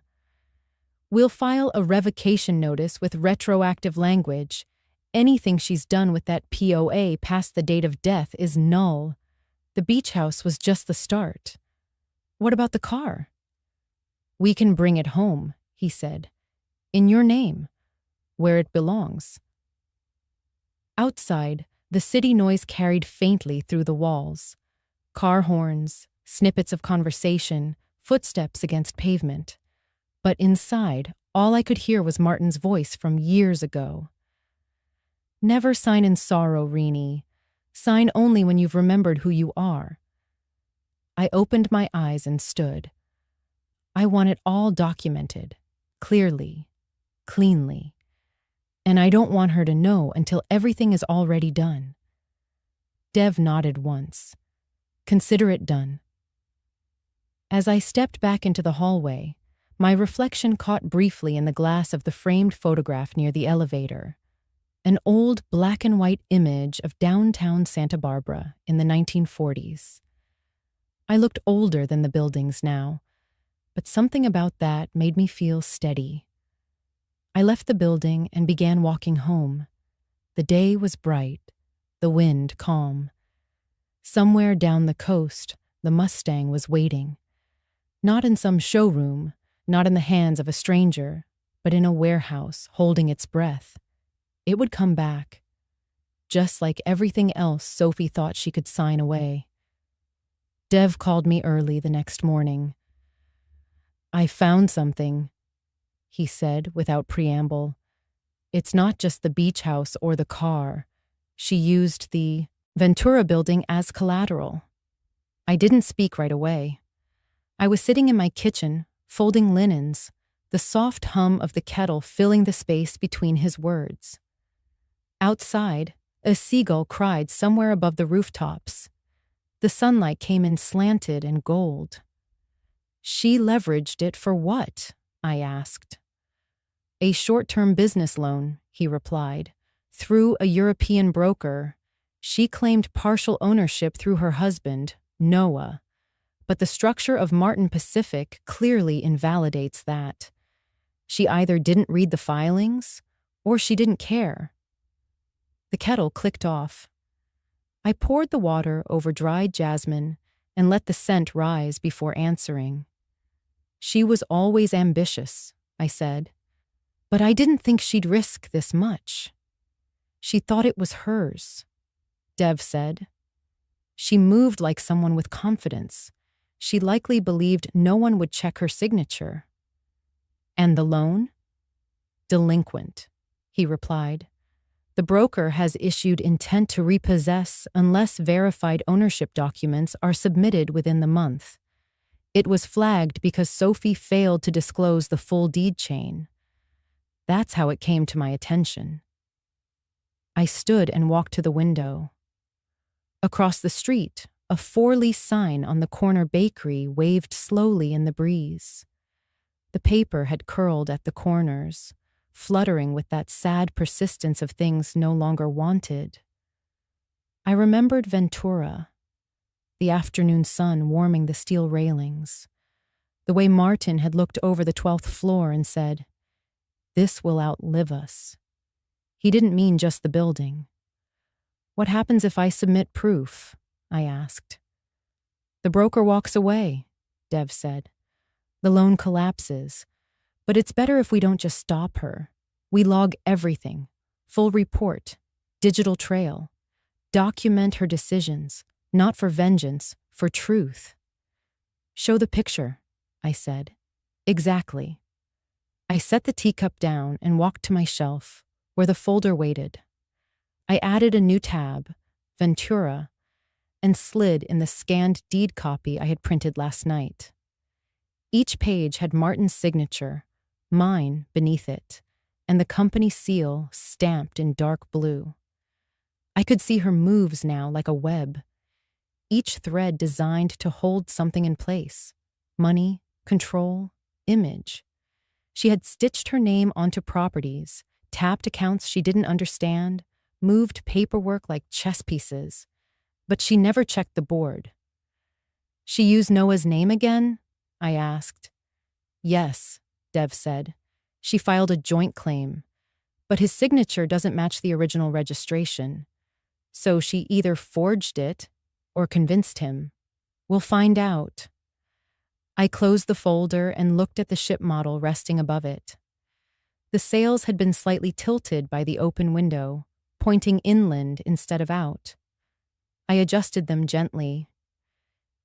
"We'll file a revocation notice with retroactive language. anything she's done with that POA past the date of death is null. The beach house was just the start. What about the car? We can bring it home, he said. In your name, where it belongs. Outside, the city noise carried faintly through the walls. Car horns, snippets of conversation, footsteps against pavement. But inside, all I could hear was Martin's voice from years ago. Never sign in sorrow, Rini. Sign only when you've remembered who you are. I opened my eyes and stood. I want it all documented, clearly, cleanly. And I don't want her to know until everything is already done. Dev nodded once. Consider it done. As I stepped back into the hallway, my reflection caught briefly in the glass of the framed photograph near the elevator. An old black and white image of downtown Santa Barbara in the 1940s. I looked older than the buildings now, but something about that made me feel steady. I left the building and began walking home. The day was bright, the wind calm. Somewhere down the coast, the Mustang was waiting. Not in some showroom, not in the hands of a stranger, but in a warehouse holding its breath. It would come back, just like everything else Sophie thought she could sign away. Dev called me early the next morning. I found something, he said without preamble. It's not just the beach house or the car. She used the Ventura building as collateral. I didn't speak right away. I was sitting in my kitchen, folding linens, the soft hum of the kettle filling the space between his words. Outside, a seagull cried somewhere above the rooftops. The sunlight came in slanted and gold. She leveraged it for what? I asked. A short-term business loan, he replied. Through a European broker. She claimed partial ownership through her husband, Noah. But the structure of Martin Pacific clearly invalidates that. She either didn't read the filings, or she didn't care. The kettle clicked off. I poured the water over dried jasmine and let the scent rise before answering. She was always ambitious, I said, but I didn't think she'd risk this much. She thought it was hers, Dev said. She moved like someone with confidence. She likely believed no one would check her signature. And the loan? Delinquent, he replied. The broker has issued intent to repossess unless verified ownership documents are submitted within the month. It was flagged because Sophie failed to disclose the full deed chain. That's how it came to my attention. I stood and walked to the window. Across the street, a for-lease sign on the corner bakery waved slowly in the breeze. The paper had curled at the corners, fluttering with that sad persistence of things no longer wanted. I remembered Ventura, the afternoon sun warming the steel railings, the way Martin had looked over the 12th floor and said, "This will outlive us." He didn't mean just the building. What happens if I submit proof? I asked. The broker walks away, Dev said. The loan collapses. But it's better if we don't just stop her. We log everything. Full report. Digital trail. Document her decisions. Not for vengeance, for truth. Show the picture, I said. Exactly. I set the teacup down and walked to my shelf, where the folder waited. I added a new tab, Ventura, and slid in the scanned deed copy I had printed last night. Each page had Martin's signature, mine beneath it, and the company seal stamped in dark blue. I could see her moves now like a web, each thread designed to hold something in place: money, control, image. She had stitched her name onto properties, tapped accounts she didn't understand, moved paperwork like chess pieces, but she never checked the board. She used Noah's name again? I asked. Yes, Dev said. She filed a joint claim. But his signature doesn't match the original registration. So she either forged it or convinced him. We'll find out. I closed the folder and looked at the ship model resting above it. The sails had been slightly tilted by the open window, pointing inland instead of out. I adjusted them gently.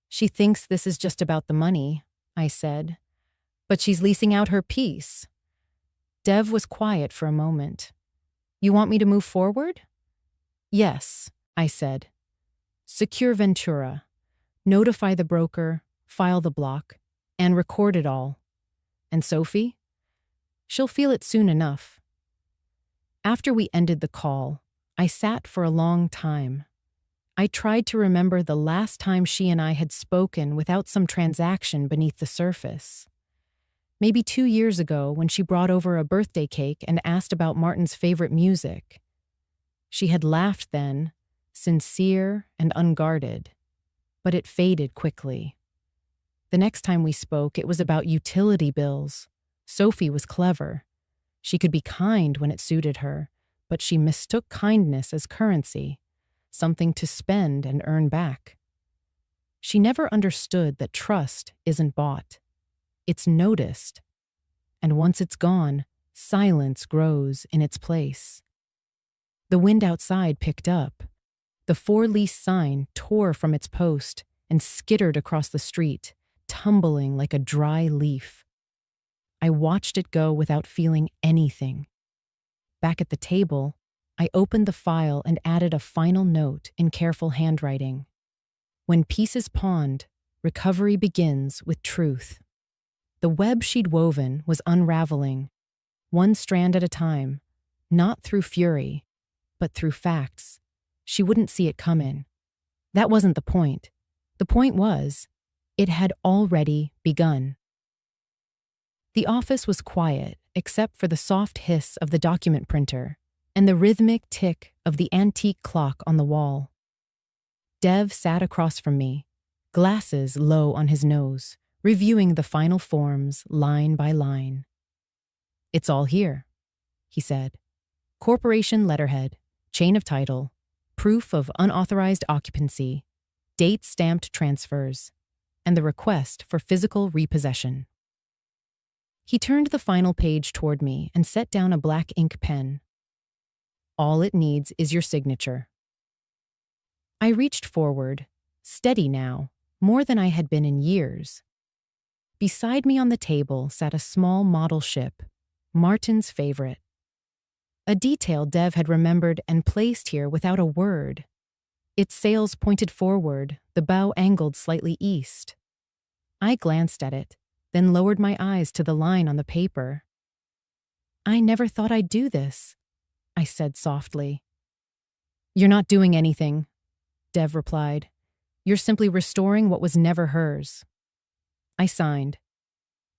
She thinks this is just about the money, I said. But she's leasing out her piece. Dev was quiet for a moment. You want me to move forward? Yes, I said. Secure Ventura. Notify the broker, file the block, and record it all. And Sophie? She'll feel it soon enough. After we ended the call, I sat for a long time. I tried to remember the last time she and I had spoken without some transaction beneath the surface. Maybe 2 years ago when she brought over a birthday cake and asked about Martin's favorite music. She had laughed then, sincere and unguarded, but it faded quickly. The next time we spoke, it was about utility bills. Sophie was clever. She could be kind when it suited her, but she mistook kindness as currency, something to spend and earn back. She never understood that trust isn't bought. It's noticed. And once it's gone, silence grows in its place. The wind outside picked up. The for lease sign tore from its post and skittered across the street, tumbling like a dry leaf. I watched it go without feeling anything. Back at the table, I opened the file and added a final note in careful handwriting. When peace is pawned, recovery begins with truth. The web she'd woven was unraveling, one strand at a time, not through fury, but through facts. She wouldn't see it coming. That wasn't the point. The point was, it had already begun. The office was quiet, except for the soft hiss of the document printer and the rhythmic tick of the antique clock on the wall. Dev sat across from me, glasses low on his nose, reviewing the final forms line by line. It's all here, he said. Corporation letterhead, chain of title, proof of unauthorized occupancy, date-stamped transfers, and the request for physical repossession. He turned the final page toward me and set down a black ink pen. All it needs is your signature. I reached forward, steady now, more than I had been in years. Beside me on the table sat a small model ship, Martin's favorite. A detail Dev had remembered and placed here without a word. Its sails pointed forward, the bow angled slightly east. I glanced at it, then lowered my eyes to the line on the paper. I never thought I'd do this, I said softly. You're not doing anything, Dev replied. You're simply restoring what was never hers. I signed.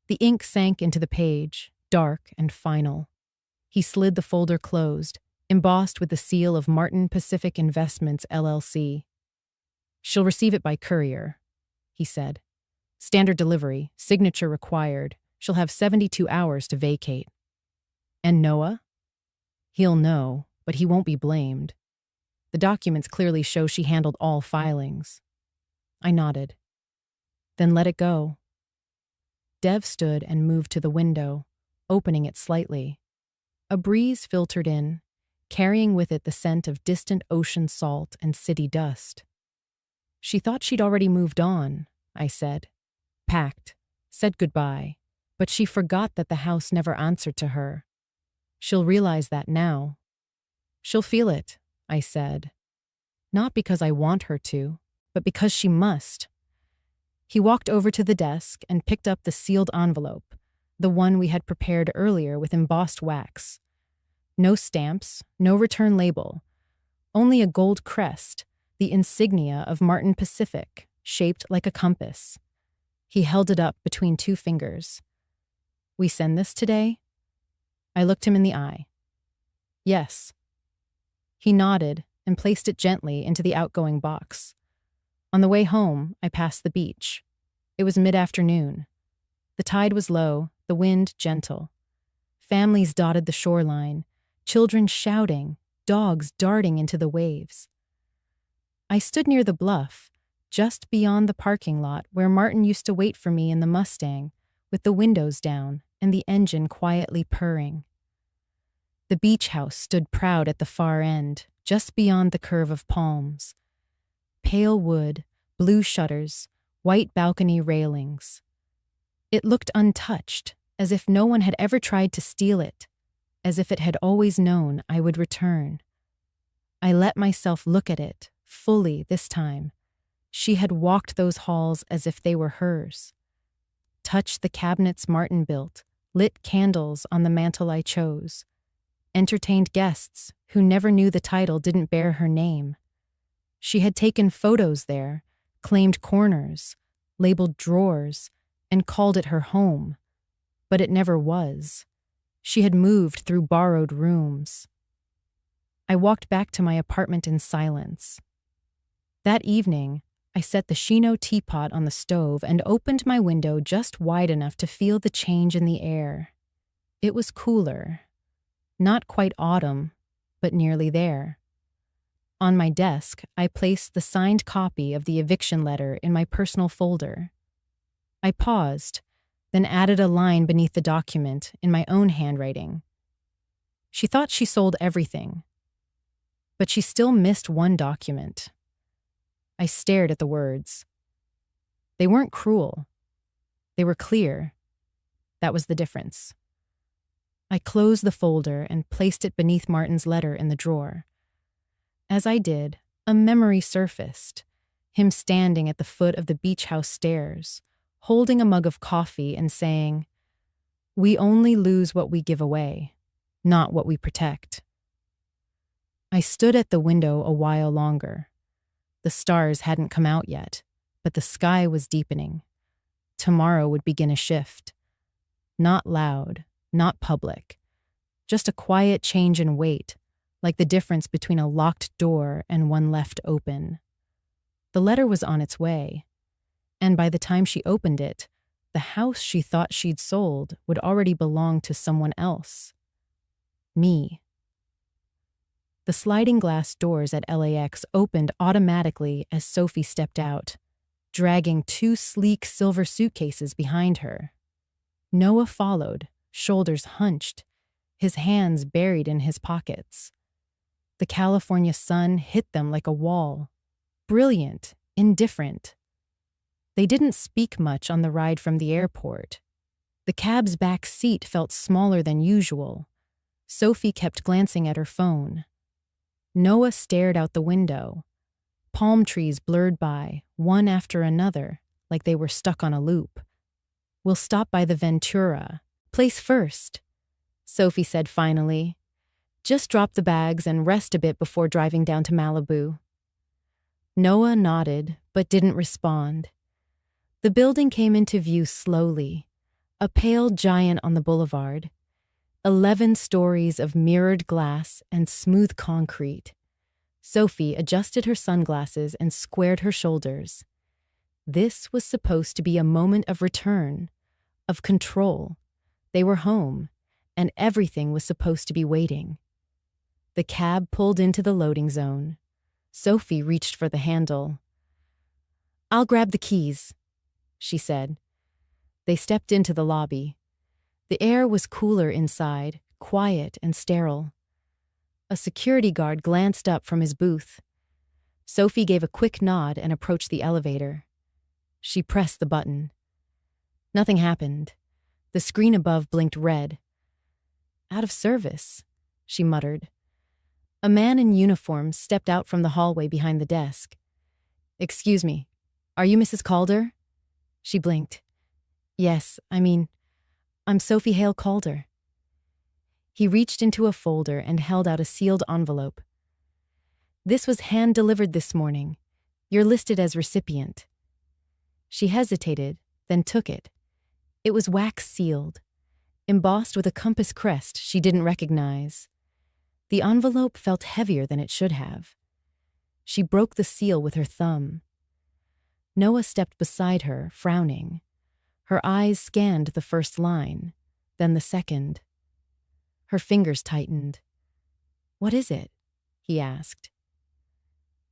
The ink sank into the page, dark and final. He slid the folder closed, embossed with the seal of Martin Pacific Investments, LLC. She'll receive it by courier, he said. Standard delivery, signature required. She'll have 72 hours to vacate. And Noah? He'll know, but he won't be blamed. The documents clearly show she handled all filings. I nodded. Then let it go. Dev stood and moved to the window, opening it slightly. A breeze filtered in, carrying with it the scent of distant ocean salt and city dust. She thought she'd already moved on, I said. Packed, said goodbye, but she forgot that the house never answered to her. She'll realize that now. She'll feel it, I said. Not because I want her to, but because she must. He walked over to the desk and picked up the sealed envelope, the one we had prepared earlier with embossed wax. No stamps, no return label, only a gold crest, the insignia of Martin Pacific, shaped like a compass. He held it up between two fingers. We send this today? I looked him in the eye. Yes. He nodded and placed it gently into the outgoing box. On the way home, I passed the beach. It was mid-afternoon. The tide was low, the wind gentle. Families dotted the shoreline, children shouting, dogs darting into the waves. I stood near the bluff, just beyond the parking lot where Martin used to wait for me in the Mustang, with the windows down and the engine quietly purring. The beach house stood proud at the far end, just beyond the curve of palms. Pale wood, blue shutters, white balcony railings. It looked untouched, as if no one had ever tried to steal it, as if it had always known I would return. I let myself look at it, fully this time. She had walked those halls as if they were hers. Touched the cabinets Martin built, lit candles on the mantel I chose. Entertained guests who never knew the title didn't bear her name. She had taken photos there, claimed corners, labeled drawers, and called it her home. But it never was. She had moved through borrowed rooms. I walked back to my apartment in silence. That evening, I set the Shino teapot on the stove and opened my window just wide enough to feel the change in the air. It was cooler. Not quite autumn, but nearly there. On my desk, I placed the signed copy of the eviction letter in my personal folder. I paused, then added a line beneath the document in my own handwriting. She thought she sold everything, but she still missed one document. I stared at the words. They weren't cruel. They were clear. That was the difference. I closed the folder and placed it beneath Martin's letter in the drawer. As I did, a memory surfaced, him standing at the foot of the beach house stairs, holding a mug of coffee and saying, "We only lose what we give away, not what we protect." I stood at the window a while longer. The stars hadn't come out yet, but the sky was deepening. Tomorrow would begin a shift. Not loud, not public, just a quiet change in weight, like the difference between a locked door and one left open. The letter was on its way, and by the time she opened it, the house she thought she'd sold would already belong to someone else. Me. The sliding glass doors at LAX opened automatically as Sophie stepped out, dragging 2 sleek silver suitcases behind her. Noah followed, shoulders hunched, his hands buried in his pockets. The California sun hit them like a wall. Brilliant, indifferent. They didn't speak much on the ride from the airport. The cab's back seat felt smaller than usual. Sophie kept glancing at her phone. Noah stared out the window. Palm trees blurred by, one after another, like they were stuck on a loop. "We'll stop by the Ventura. Place first," Sophie said finally. "Just drop the bags and rest a bit before driving down to Malibu." Noah nodded, but didn't respond. The building came into view slowly, a pale giant on the boulevard. 11 stories of mirrored glass and smooth concrete. Sophie adjusted her sunglasses and squared her shoulders. This was supposed to be a moment of return, of control. They were home, and everything was supposed to be waiting. The cab pulled into the loading zone. Sophie reached for the handle. "I'll grab the keys," she said. They stepped into the lobby. The air was cooler inside, quiet and sterile. A security guard glanced up from his booth. Sophie gave a quick nod and approached the elevator. She pressed the button. Nothing happened. The screen above blinked red. "Out of service," she muttered. A man in uniform stepped out from the hallway behind the desk. "Excuse me, are you Mrs. Calder?" She blinked. "Yes, I'm Sophie Hale Calder." He reached into a folder and held out a sealed envelope. "This was hand-delivered this morning. You're listed as recipient." She hesitated, then took it. It was wax-sealed, embossed with a compass crest she didn't recognize. The envelope felt heavier than it should have. She broke the seal with her thumb. Noah stepped beside her, frowning. Her eyes scanned the first line, then the second. Her fingers tightened. What is it? He asked.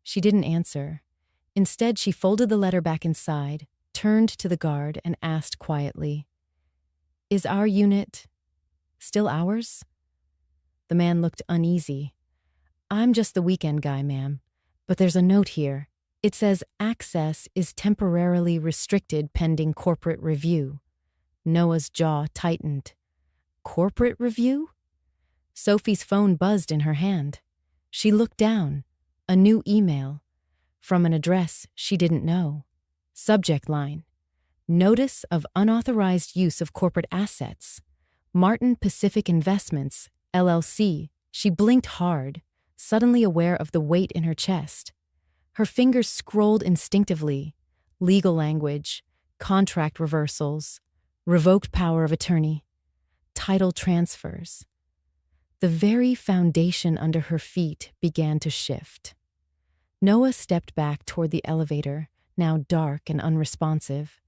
She didn't answer. Instead, she folded the letter back inside, turned to the guard, and asked quietly, "Is our unit still ours?" The man looked uneasy. "I'm just the weekend guy, ma'am. But there's a note here. It says access is temporarily restricted pending corporate review." Noah's jaw tightened. Corporate review? Sophie's phone buzzed in her hand. She looked down. A new email. From an address she didn't know. Subject line: Notice of unauthorized use of corporate assets. Martin Pacific Investments, LLC. She blinked hard, suddenly aware of the weight in her chest. Her fingers scrolled instinctively. Legal language, contract reversals, revoked power of attorney, title transfers. The very foundation under her feet began to shift. Noah stepped back toward the elevator, now dark and unresponsive.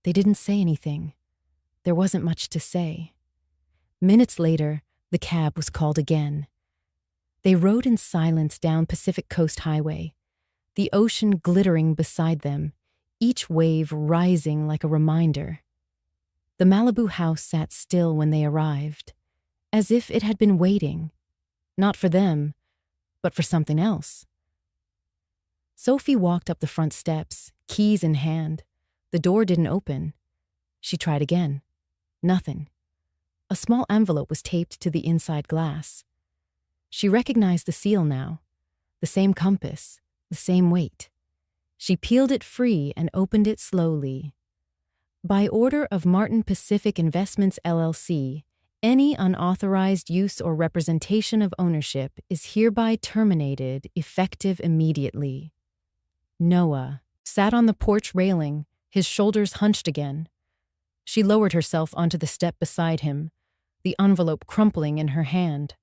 They didn't say anything. There wasn't much to say. Minutes later, the cab was called again. They rode in silence down Pacific Coast Highway, the ocean glittering beside them, each wave rising like a reminder. The Malibu house sat still when they arrived, as if it had been waiting, not for them, but for something else. Sophie walked up the front steps, keys in hand. The door didn't open. She tried again. Nothing. A small envelope was taped to the inside glass. She recognized the seal now. The same compass, the same weight. She peeled it free and opened it slowly. By order of Martin Pacific Investments, LLC, any unauthorized use or representation of ownership is hereby terminated, effective immediately. Noah sat on the porch railing, his shoulders hunched again. She lowered herself onto the step beside him, the envelope crumpling in her hand.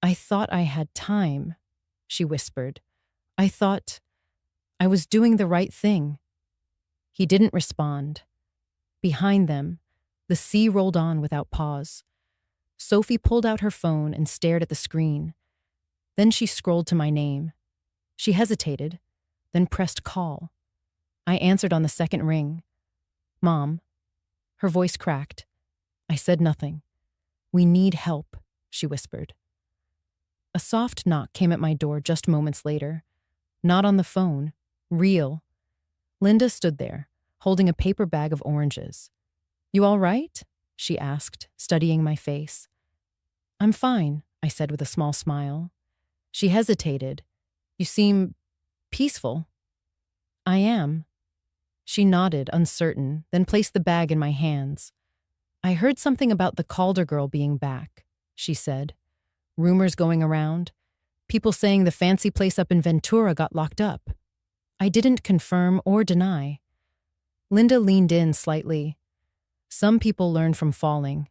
"I thought I had time," she whispered. "I thought I was doing the right thing." He didn't respond. Behind them, the sea rolled on without pause. Sophie pulled out her phone and stared at the screen. Then she scrolled to my name. She hesitated, then pressed call. I answered on the second ring. "Mom." Her voice cracked. I said nothing. "We need help," she whispered. A soft knock came at my door just moments later. Not on the phone. Real. Linda stood there, holding a paper bag of oranges. "You all right?" she asked, studying my face. "I'm fine," I said with a small smile. She hesitated. "You seem peaceful." "I am." She nodded, uncertain, then placed the bag in my hands. "I heard something about the Calder girl being back," she said. "Rumors going around. People saying the fancy place up in Ventura got locked up." I didn't confirm or deny. Linda leaned in slightly. "Some people learn from falling.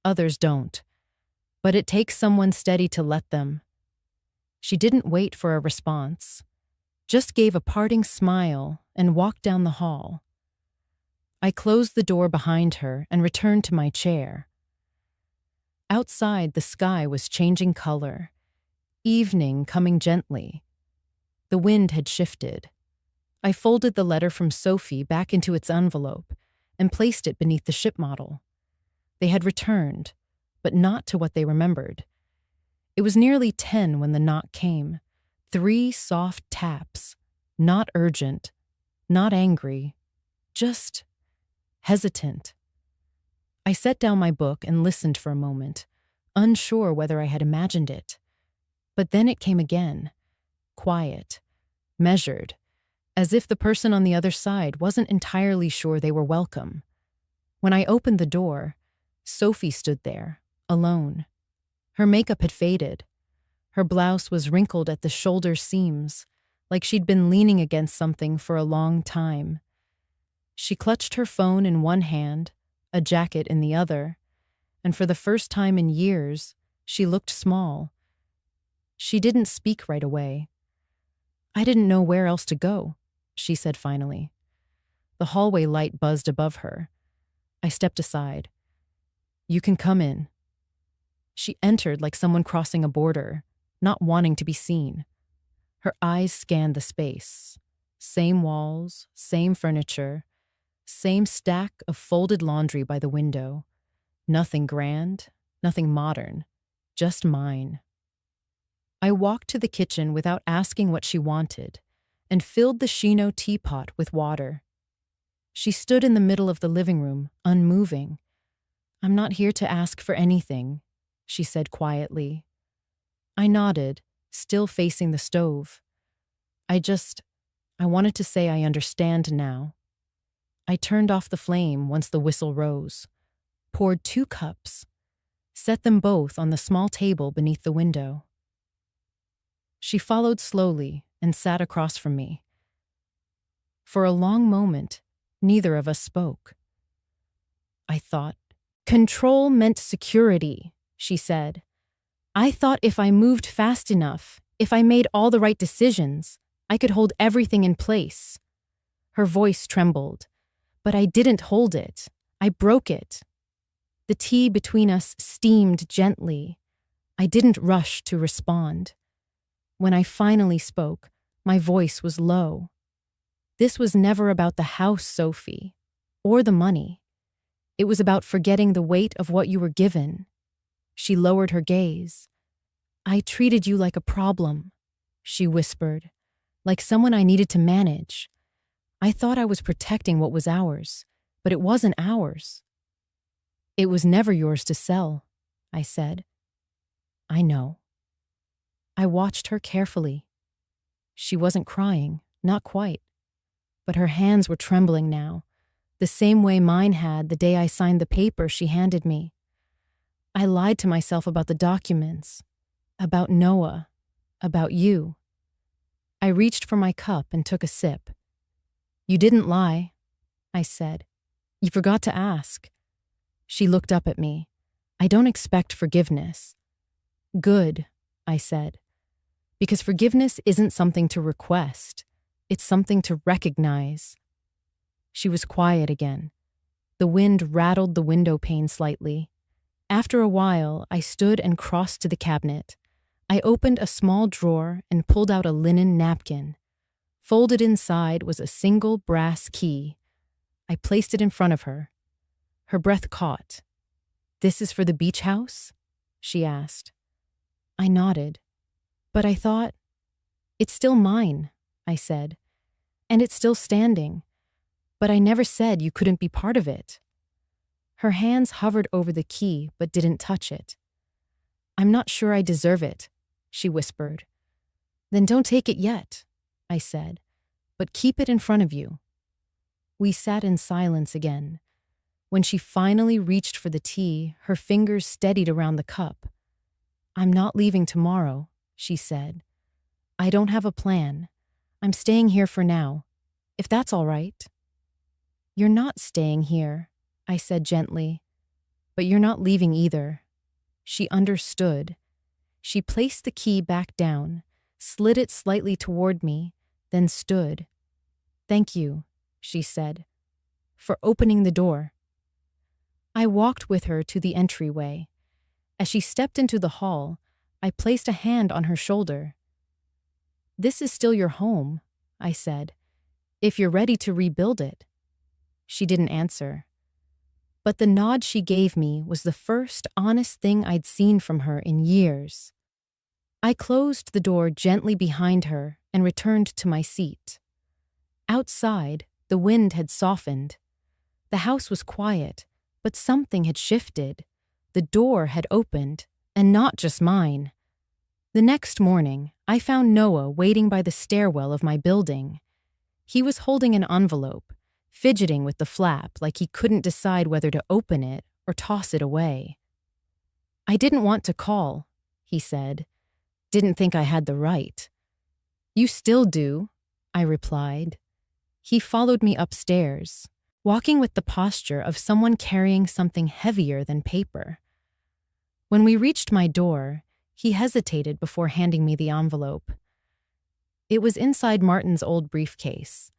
Others don't. But it takes someone steady to let them." She didn't wait for a response, just gave a parting smile and walked down the hall. I closed the door behind her and returned to my chair. Outside, the sky was changing color, evening coming gently. The wind had shifted. I folded the letter from Sophie back into its envelope and placed it beneath the ship model. They had returned, but not to what they remembered. It was nearly 10 when the knock came. 3 soft taps, not urgent, not angry, just hesitant. I set down my book and listened for a moment, unsure whether I had imagined it. But then it came again, quiet, measured, as if the person on the other side wasn't entirely sure they were welcome. When I opened the door, Sophie stood there, alone. Her makeup had faded. Her blouse was wrinkled at the shoulder seams, like she'd been leaning against something for a long time. She clutched her phone in one hand, a jacket in the other, and for the first time in years, she looked small. She didn't speak right away. "I didn't know where else to go," she said finally. The hallway light buzzed above her. I stepped aside. "You can come in." She entered like someone crossing a border, not wanting to be seen. Her eyes scanned the space. Same walls, same furniture, same stack of folded laundry by the window. Nothing grand, nothing modern, just mine. I walked to the kitchen without asking what she wanted and filled the Chino teapot with water. She stood in the middle of the living room, unmoving. "I'm not here to ask for anything," she said quietly. I nodded, still facing the stove. I wanted to say I understand now. I turned off the flame once the whistle rose, poured 2 cups, set them both on the small table beneath the window. She followed slowly and sat across from me. For a long moment, neither of us spoke. I thought, "Control meant security," she said. "I thought if I moved fast enough, if I made all the right decisions, I could hold everything in place." Her voice trembled, but I didn't hold it. I broke it. The tea between us steamed gently. I didn't rush to respond. When I finally spoke, my voice was low. "This was never about the house, Sophie, or the money. It was about forgetting the weight of what you were given." She lowered her gaze. "I treated you like a problem," she whispered, "like someone I needed to manage. I thought I was protecting what was ours, but it wasn't ours." "It was never yours to sell," I said. "I know." I watched her carefully. She wasn't crying, not quite, but her hands were trembling now, the same way mine had the day I signed the paper she handed me. I lied to myself about the documents, about Noah, about you. I reached for my cup and took a sip. "You didn't lie," I said. "You forgot to ask." She looked up at me. "I don't expect forgiveness." "Good," I said, "because forgiveness isn't something to request. It's something to recognize." She was quiet again. The wind rattled the window pane slightly. After a while, I stood and crossed to the cabinet. I opened a small drawer and pulled out a linen napkin. Folded inside was a single brass key. I placed it in front of her. Her breath caught. "This is for the beach house?" she asked. I nodded. But I thought, "It's still mine," I said. "And it's still standing. But I never said you couldn't be part of it." Her hands hovered over the key but didn't touch it. "I'm not sure I deserve it," she whispered. "Then don't take it yet," I said, "but keep it in front of you." We sat in silence again. When she finally reached for the tea, her fingers steadied around the cup. "I'm not leaving tomorrow," she said. "I don't have a plan. I'm staying here for now, if that's all right." "You're not staying here," I said gently, "but you're not leaving either." She understood. She placed the key back down, slid it slightly toward me, then stood. "Thank you," she said, "for opening the door." I walked with her to the entryway. As she stepped into the hall, I placed a hand on her shoulder. "This is still your home," I said, "if you're ready to rebuild it." She didn't answer. But the nod she gave me was the first honest thing I'd seen from her in years. I closed the door gently behind her and returned to my seat. Outside, the wind had softened. The house was quiet, but something had shifted. The door had opened, and not just mine. The next morning, I found Noah waiting by the stairwell of my building. He was holding an envelope, fidgeting with the flap like he couldn't decide whether to open it or toss it away. "I didn't want to call," he said. "Didn't think I had the right." "You still do," I replied. He followed me upstairs, walking with the posture of someone carrying something heavier than paper. When we reached my door, he hesitated before handing me the envelope. It was inside Martin's old briefcase.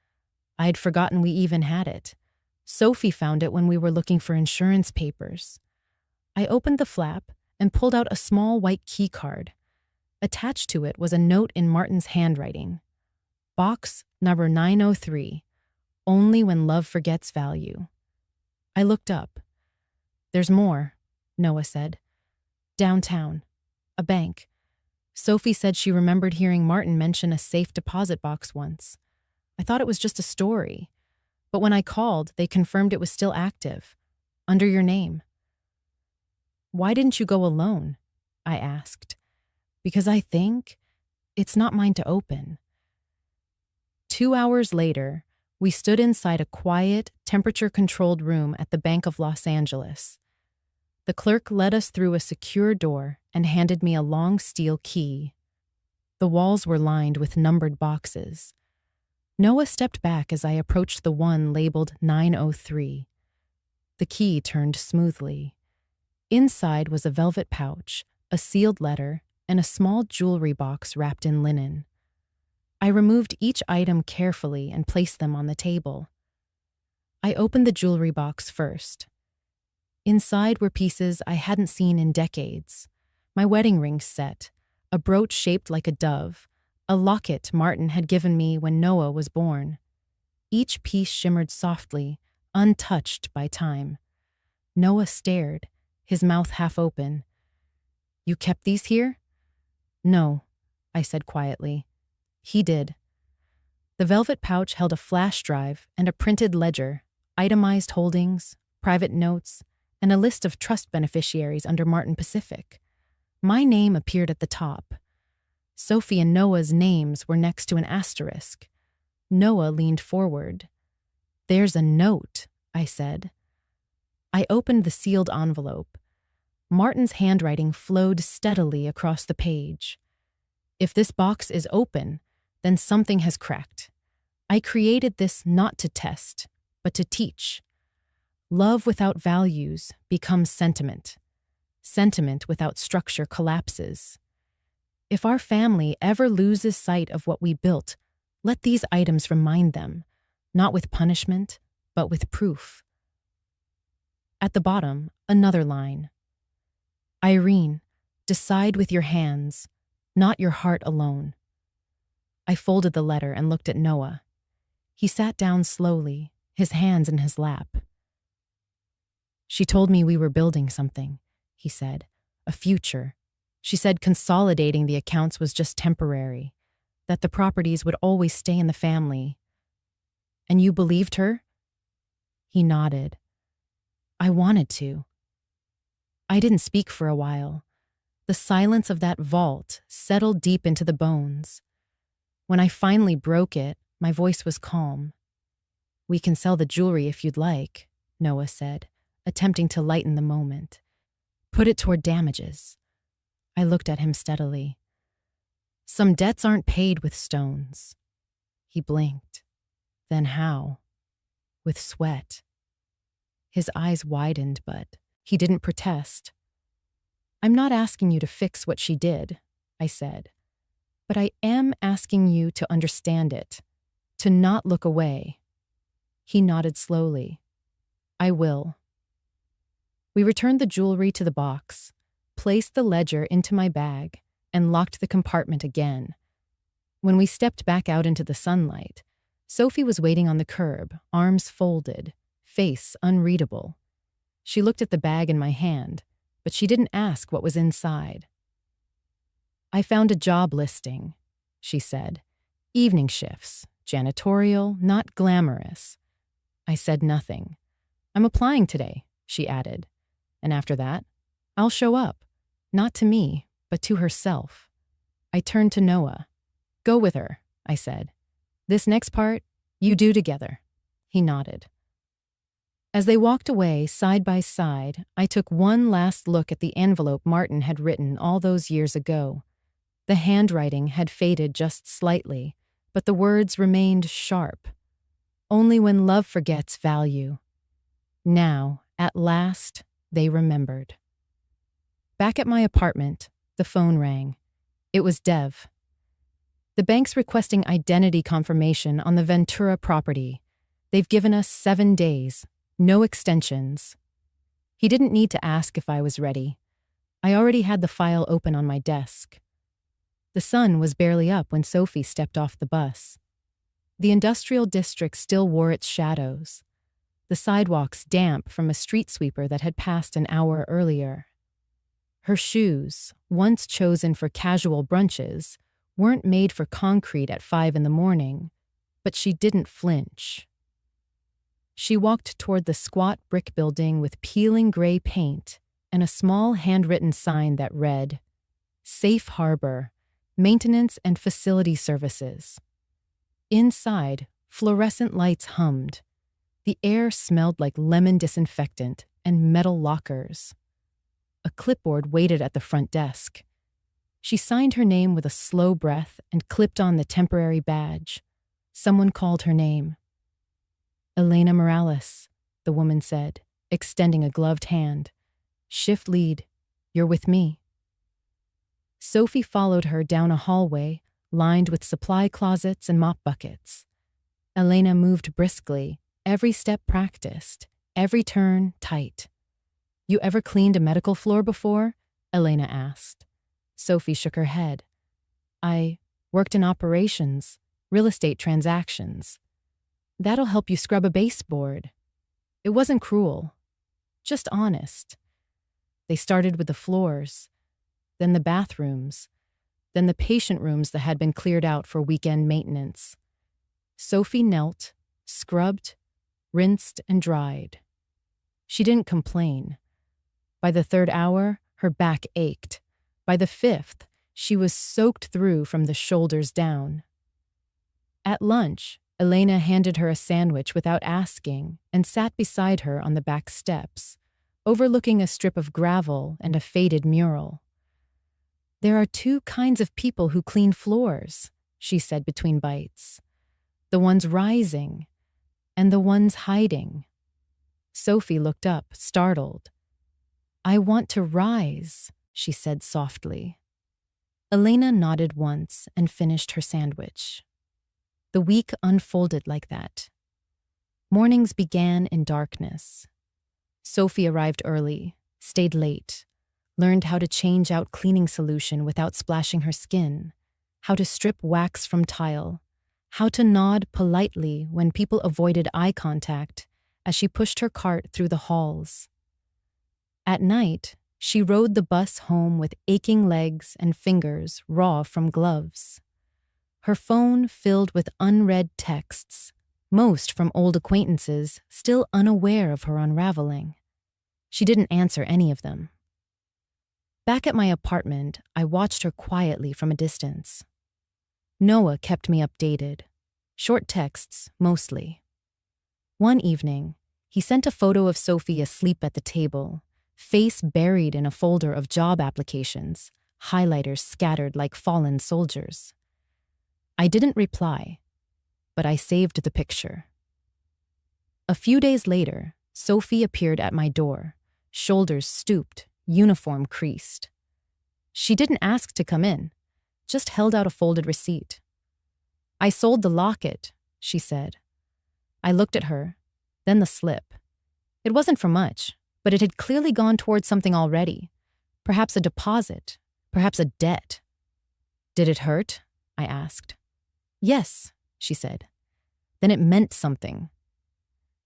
I'd forgotten we even had it. Sophie found it when we were looking for insurance papers. I opened the flap and pulled out a small white key card. Attached to it was a note in Martin's handwriting. Box number 903, only when love forgets value. I looked up. There's more, Noah said. Downtown. A bank. Sophie said she remembered hearing Martin mention a safe deposit box once. I thought it was just a story. But when I called, they confirmed it was still active. Under your name. Why didn't you go alone? I asked. Because I think it's not mine to open. 2 hours later, we stood inside a quiet, temperature-controlled room at the Bank of Los Angeles. The clerk led us through a secure door and handed me a long steel key. The walls were lined with numbered boxes. Noah stepped back as I approached the one labeled 903. The key turned smoothly. Inside was a velvet pouch, a sealed letter, and a small jewelry box wrapped in linen. I removed each item carefully and placed them on the table. I opened the jewelry box first. Inside were pieces I hadn't seen in decades. My wedding ring set, a brooch shaped like a dove, a locket Martin had given me when Noah was born. Each piece shimmered softly, untouched by time. Noah stared, his mouth half open. You kept these here? No, I said quietly. He did. The velvet pouch held a flash drive and a printed ledger, itemized holdings, private notes, and a list of trust beneficiaries under Martin Pacific. My name appeared at the top. Sophie and Noah's names were next to an asterisk. Noah leaned forward. There's a note, I said. I opened the sealed envelope. Martin's handwriting flowed steadily across the page. If this box is open, then something has cracked. I created this not to test, but to teach. Love without values becomes sentiment. Sentiment without structure collapses. If our family ever loses sight of what we built, let these items remind them, not with punishment, but with proof. At the bottom, another line. Irene, decide with your hands, not your heart alone. I folded the letter and looked at Noah. He sat down slowly, his hands in his lap. She told me we were building something, he said, a future. She said consolidating the accounts was just temporary, that the properties would always stay in the family. And you believed her? He nodded. I wanted to. I didn't speak for a while. The silence of that vault settled deep into the bones. When I finally broke it, my voice was calm. We can sell the jewelry if you'd like, Noah said, attempting to lighten the moment. Put it toward damages. I looked at him steadily. Some debts aren't paid with stones. He blinked. Then how? With sweat. His eyes widened, but he didn't protest. I'm not asking you to fix what she did, I said. But I am asking you to understand it, to not look away. He nodded slowly. I will. We returned the jewelry to the box, placed the ledger into my bag, and locked the compartment again. When we stepped back out into the sunlight, Sophie was waiting on the curb, arms folded, face unreadable. She looked at the bag in my hand, but she didn't ask what was inside. I found a job listing, she said. Evening shifts, janitorial, not glamorous. I said nothing. I'm applying today, she added. And after that, I'll show up, not to me, but to herself. I turned to Noah. Go with her, I said. This next part, you do together. He nodded. As they walked away side by side, I took one last look at the envelope Martin had written all those years ago. The handwriting had faded just slightly, but the words remained sharp. Only when love forgets value. Now, at last, they remembered. Back at my apartment, the phone rang. It was Dev. The bank's requesting identity confirmation on the Ventura property. They've given us 7 days, no extensions. He didn't need to ask if I was ready. I already had the file open on my desk. The sun was barely up when Sophie stepped off the bus. The industrial district still wore its shadows, the sidewalks damp from a street sweeper that had passed an hour earlier. Her shoes, once chosen for casual brunches, weren't made for concrete at 5 in the morning, but she didn't flinch. She walked toward the squat brick building with peeling gray paint and a small handwritten sign that read, Safe Harbor, Maintenance and Facility Services. Inside, fluorescent lights hummed. The air smelled like lemon disinfectant and metal lockers. A clipboard waited at the front desk. She signed her name with a slow breath and clipped on the temporary badge. Someone called her name. Elena Morales, the woman said, extending a gloved hand. Shift lead. You're with me. Sophie followed her down a hallway lined with supply closets and mop buckets. Elena moved briskly, every step practiced, every turn tight. You ever cleaned a medical floor before? Elena asked. Sophie shook her head. I worked in operations, real estate transactions. That'll help you scrub a baseboard. It wasn't cruel, just honest. They started with the floors, then the bathrooms, then the patient rooms that had been cleared out for weekend maintenance. Sophie knelt, scrubbed, rinsed, and dried. She didn't complain. By the 3rd hour, her back ached. By the 5th, she was soaked through from the shoulders down. At lunch, Elena handed her a sandwich without asking and sat beside her on the back steps, overlooking a strip of gravel and a faded mural. There are 2 kinds of people who clean floors, she said between bites. The ones rising and the ones hiding. Sophie looked up, startled. I want to rise, she said softly. Elena nodded once and finished her sandwich. The week unfolded like that. Mornings began in darkness. Sophie arrived early, stayed late, learned how to change out cleaning solution without splashing her skin, how to strip wax from tile, how to nod politely when people avoided eye contact as she pushed her cart through the halls. At night, she rode the bus home with aching legs and fingers raw from gloves. Her phone filled with unread texts, most from old acquaintances still unaware of her unraveling. She didn't answer any of them. Back at my apartment, I watched her quietly from a distance. Noah kept me updated. Short texts, mostly. One evening, he sent a photo of Sophie asleep at the table, face buried in a folder of job applications, highlighters scattered like fallen soldiers. I didn't reply, but I saved the picture. A few days later, Sophie appeared at my door, shoulders stooped, uniform creased. She didn't ask to come in, just held out a folded receipt. I sold the locket, she said. I looked at her, then the slip. It wasn't for much, but it had clearly gone towards something already. Perhaps a deposit, perhaps a debt. Did it hurt? I asked. Yes, she said. Then it meant something.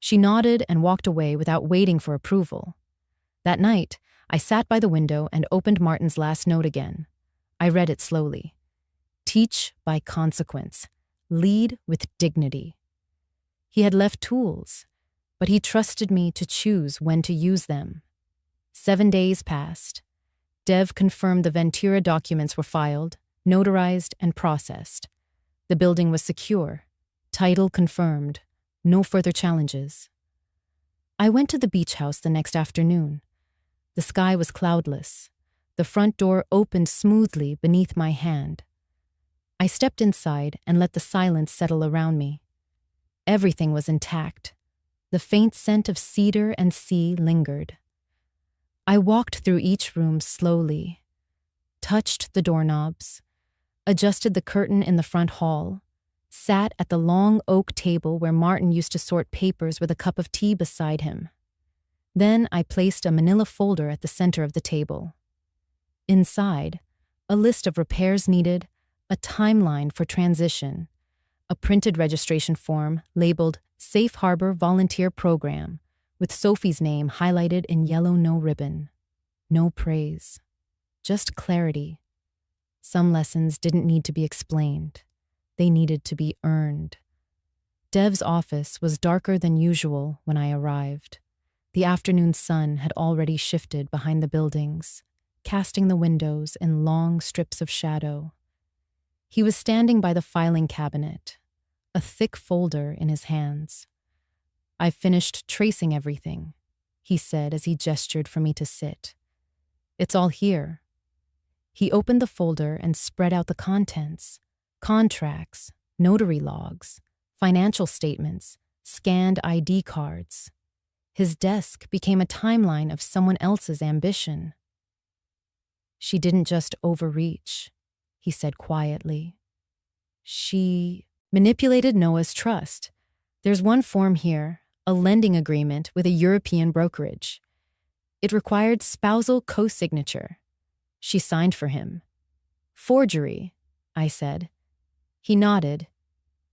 She nodded and walked away without waiting for approval. That night, I sat by the window and opened Martin's last note again. I read it slowly. Teach by consequence. Lead with dignity. He had left tools, but he trusted me to choose when to use them. 7 days passed. Dev confirmed the Ventura documents were filed, notarized, and processed. The building was secure. Title confirmed. No further challenges. I went to the beach house the next afternoon. The sky was cloudless. The front door opened smoothly beneath my hand. I stepped inside and let the silence settle around me. Everything was intact. The faint scent of cedar and sea lingered. I walked through each room slowly, touched the doorknobs, adjusted the curtain in the front hall, sat at the long oak table where Martin used to sort papers with a cup of tea beside him. Then I placed a manila folder at the center of the table. Inside, a list of repairs needed, a timeline for transition, a printed registration form labeled Safe Harbor Volunteer Program with Sophie's name highlighted in yellow no ribbon. No praise, just clarity. Some lessons didn't need to be explained. They needed to be earned. Dev's office was darker than usual when I arrived. The afternoon sun had already shifted behind the buildings, casting the windows in long strips of shadow. He was standing by the filing cabinet, a thick folder in his hands. "I've finished tracing everything," he said as he gestured for me to sit. "It's all here." He opened the folder and spread out the contents: contracts, notary logs, financial statements, scanned ID cards. His desk became a timeline of someone else's ambition. "She didn't just overreach," he said quietly. "She manipulated Noah's trust. There's one form here, a lending agreement with a European brokerage. It required spousal co-signature. She signed for him." "Forgery," I said. He nodded.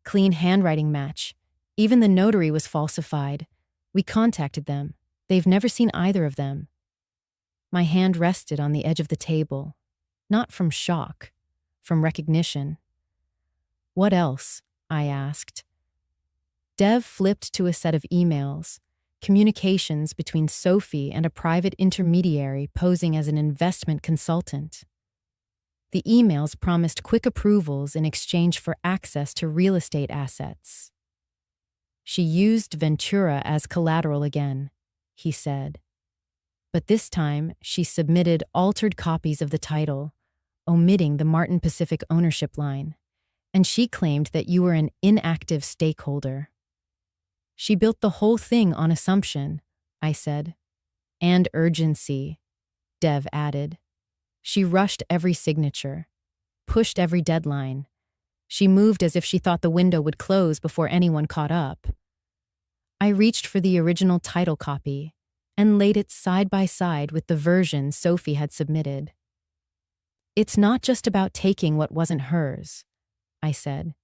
"Clean handwriting match. Even the notary was falsified. We contacted them. They've never seen either of them." My hand rested on the edge of the table, not from shock, from recognition. "What else?" I asked. Dev flipped to a set of emails, communications between Sophie and a private intermediary posing as an investment consultant. The emails promised quick approvals in exchange for access to real estate assets. "She used Ventura as collateral again," he said. "But this time, she submitted altered copies of the title, omitting the Martin Pacific ownership line, and she claimed that you were an inactive stakeholder." "She built the whole thing on assumption," I said. "And urgency," Dev added. "She rushed every signature, pushed every deadline. She moved as if she thought the window would close before anyone caught up." I reached for the original title copy and laid it side by side with the version Sophie had submitted. "It's not just about taking what wasn't hers," I said.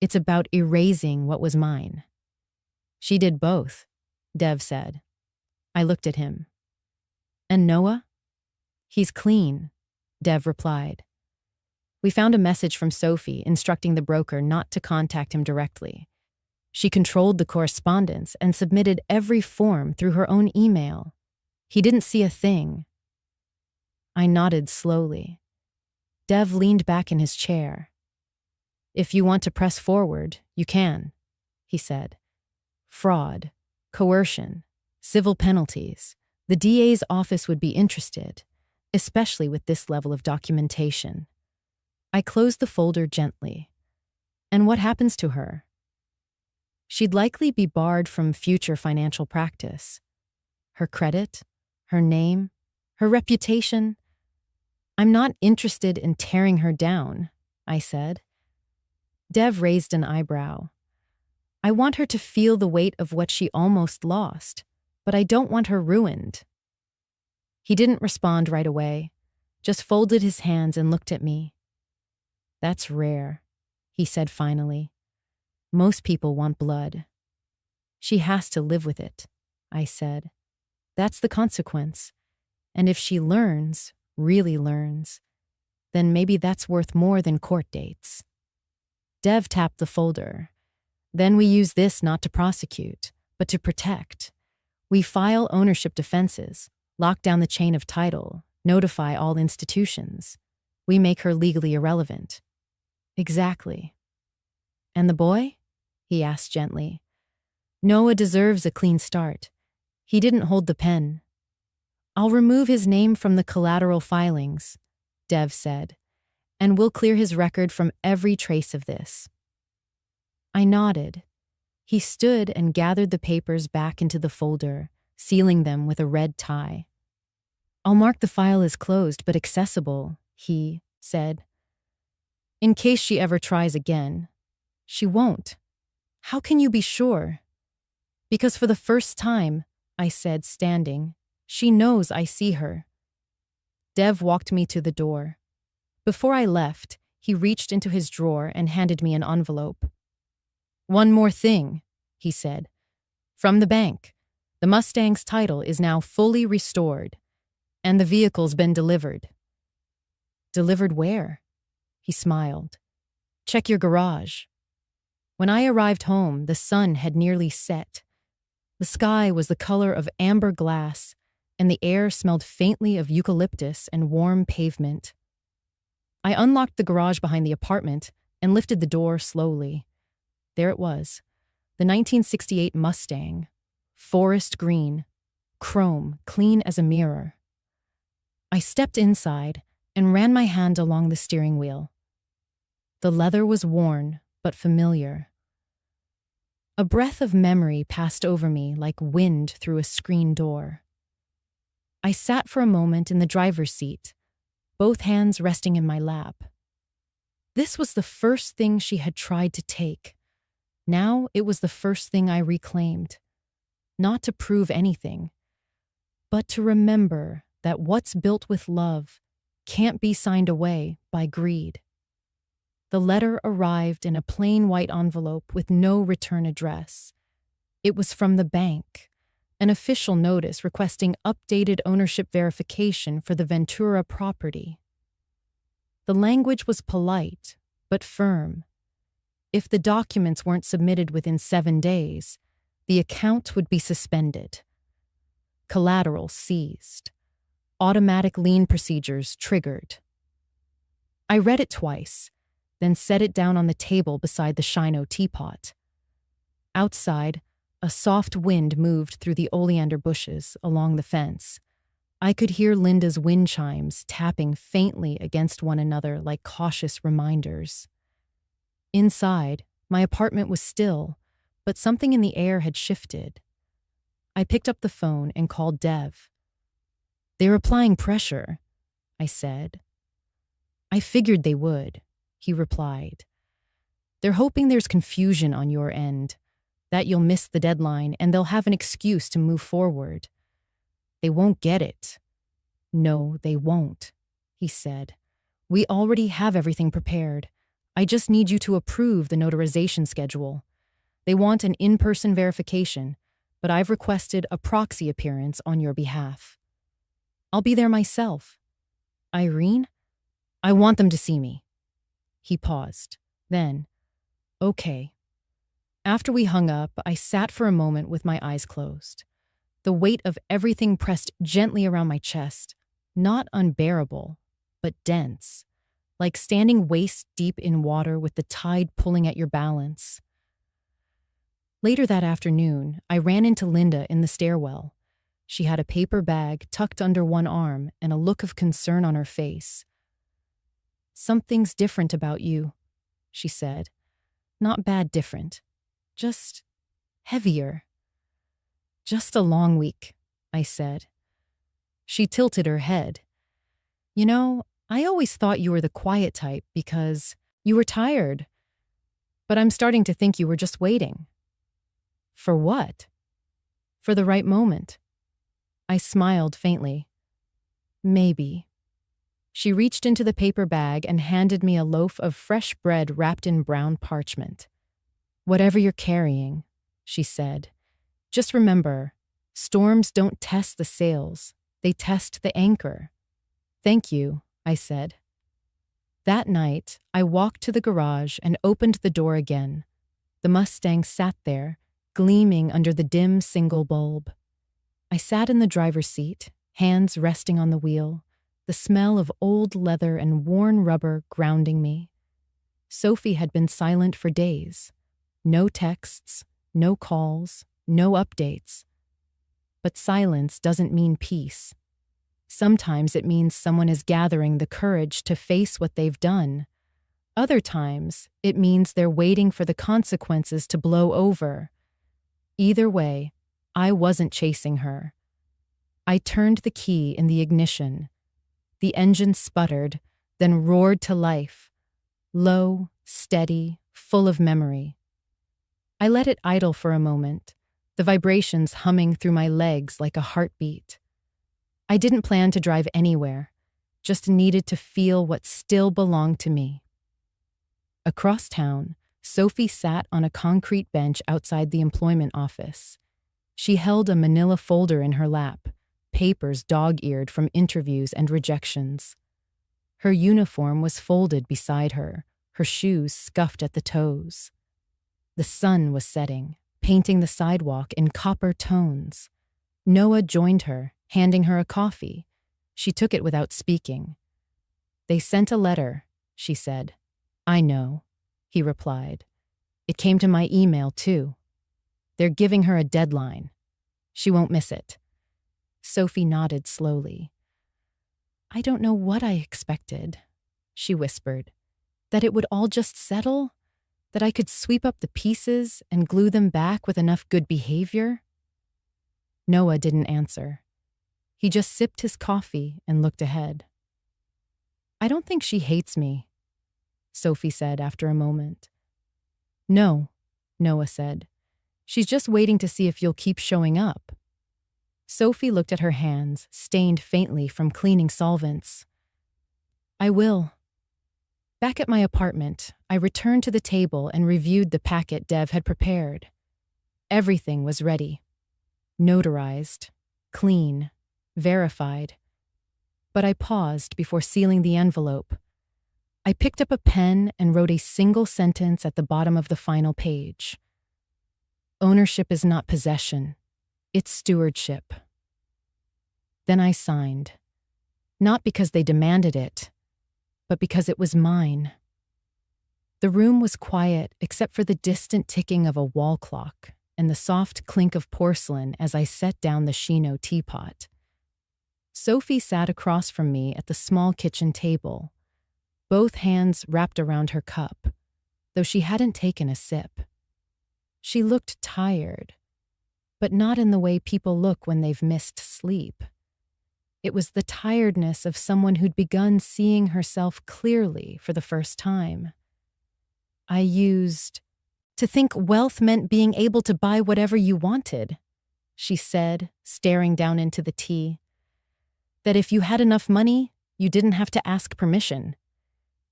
"It's about erasing what was mine." "She did both," Dev said. I looked at him. "And Noah?" "He's clean," Dev replied. We found a message from Sophie instructing the broker not to contact him directly. She controlled the correspondence and submitted every form through her own email. He didn't see a thing. I nodded slowly. Dev leaned back in his chair. "If you want to press forward, you can," he said. "Fraud, coercion, civil penalties. The DA's office would be interested, especially with this level of documentation." I closed the folder gently. "And what happens to her?" "She'd likely be barred from future financial practice. Her credit, her name, her reputation. I'm not interested in tearing her down," I said. Dev raised an eyebrow. "I want her to feel the weight of what she almost lost, but I don't want her ruined." He didn't respond right away, just folded his hands and looked at me. "That's rare," he said finally. "Most people want blood." "She has to live with it," I said. "That's the consequence. And if she learns, really learns, then maybe that's worth more than court dates." Dev tapped the folder. "Then we use this not to prosecute, but to protect. We file ownership defenses, lock down the chain of title, notify all institutions. We make her legally irrelevant." "Exactly." "And the boy?" he asked gently. "Noah deserves a clean start. He didn't hold the pen." "I'll remove his name from the collateral filings," Dev said, "and we'll clear his record from every trace of this." I nodded. He stood and gathered the papers back into the folder, sealing them with a red tie. "I'll mark the file as closed but accessible," he said. "In case she ever tries again." "She won't." "How can you be sure?" "Because for the first time," I said, standing, "she knows I see her." Dev walked me to the door. Before I left, He reached into his drawer and handed me an envelope. "One more thing," he said. "From the bank. The Mustang's title is now fully restored, and the vehicle's been delivered." "Delivered where?" He smiled. "Check your garage." When I arrived home, the sun had nearly set. The sky was the color of amber glass, and the air smelled faintly of eucalyptus and warm pavement. I unlocked the garage behind the apartment and lifted the door slowly. There it was, the 1968 Mustang, forest green, chrome, clean as a mirror. I stepped inside and ran my hand along the steering wheel. The leather was worn, but familiar. A breath of memory passed over me like wind through a screen door. I sat for a moment in the driver's seat, both hands resting in my lap. This was the first thing she had tried to take. Now it was the first thing I reclaimed. Not to prove anything, but to remember that what's built with love can't be signed away by greed. The letter arrived in a plain white envelope with no return address. It was from the bank, an official notice requesting updated ownership verification for the Ventura property. The language was polite, but firm. If the documents weren't submitted within 7 days, the account would be suspended. Collateral seized. Automatic lien procedures triggered. I read it twice, then set it down on the table beside the Shino teapot. Outside, a soft wind moved through the oleander bushes along the fence. I could hear Linda's wind chimes tapping faintly against one another like cautious reminders. Inside, my apartment was still, but something in the air had shifted. I picked up the phone and called Dev. "They're applying pressure," I said. "I figured they would," he replied. "They're hoping there's confusion on your end, that you'll miss the deadline and they'll have an excuse to move forward. They won't get it." "No, they won't," he said. "We already have everything prepared. I just need you to approve the notarization schedule. They want an in-person verification, but I've requested a proxy appearance on your behalf. I'll be there myself." "Irene? I want them to see me." He paused. Then, "Okay." After we hung up, I sat for a moment with my eyes closed. The weight of everything pressed gently around my chest, not unbearable, but dense, like standing waist deep in water with the tide pulling at your balance. Later that afternoon, I ran into Linda in the stairwell. She had a paper bag tucked under one arm and a look of concern on her face. "Something's different about you," she said. "Not bad different. Just heavier." "Just a long week," I said. She tilted her head. "You know, I always thought you were the quiet type because you were tired. But I'm starting to think you were just waiting." "For what?" "For the right moment." I smiled faintly. "Maybe." She reached into the paper bag and handed me a loaf of fresh bread wrapped in brown parchment. "Whatever you're carrying," she said, "just remember, storms don't test the sails, they test the anchor." "Thank you," I said. That night, I walked to the garage and opened the door again. The Mustang sat there, gleaming under the dim single bulb. I sat in the driver's seat, hands resting on the wheel, the smell of old leather and worn rubber grounding me. Sophie had been silent for days. No texts, no calls, no updates. But silence doesn't mean peace. Sometimes it means someone is gathering the courage to face what they've done. Other times, it means they're waiting for the consequences to blow over. Either way, I wasn't chasing her. I turned the key in the ignition. The engine sputtered, then roared to life. Low, steady, full of memory. I let it idle for a moment, the vibrations humming through my legs like a heartbeat. I didn't plan to drive anywhere, just needed to feel what still belonged to me. Across town, Sophie sat on a concrete bench outside the employment office. She held a manila folder in her lap, papers dog-eared from interviews and rejections. Her uniform was folded beside her, her shoes scuffed at the toes. The sun was setting, painting the sidewalk in copper tones. Noah joined her, handing her a coffee. She took it without speaking. "They sent a letter," she said. "I know," he replied. "It came to my email, too. They're giving her a deadline. She won't miss it." Sophie nodded slowly. "I don't know what I expected," she whispered. "That it would all just settle? That I could sweep up the pieces and glue them back with enough good behavior?" Noah didn't answer. He just sipped his coffee and looked ahead. "I don't think she hates me," Sophie said after a moment. "No," Noah said. "She's just waiting to see if you'll keep showing up." Sophie looked at her hands, stained faintly from cleaning solvents. "I will." Back at my apartment, I returned to the table and reviewed the packet Dev had prepared. Everything was ready. Notarized, clean, verified. But I paused before sealing the envelope. I picked up a pen and wrote a single sentence at the bottom of the final page. "Ownership is not possession. It's stewardship." Then I signed. Not because they demanded it, but because it was mine. The room was quiet except for the distant ticking of a wall clock and the soft clink of porcelain as I set down the Shino teapot. Sophie sat across from me at the small kitchen table, both hands wrapped around her cup, though she hadn't taken a sip. She looked tired, but not in the way people look when they've missed sleep. It was the tiredness of someone who'd begun seeing herself clearly for the first time. I used, "To think wealth meant being able to buy whatever you wanted," she said, staring down into the tea. "That if you had enough money, you didn't have to ask permission.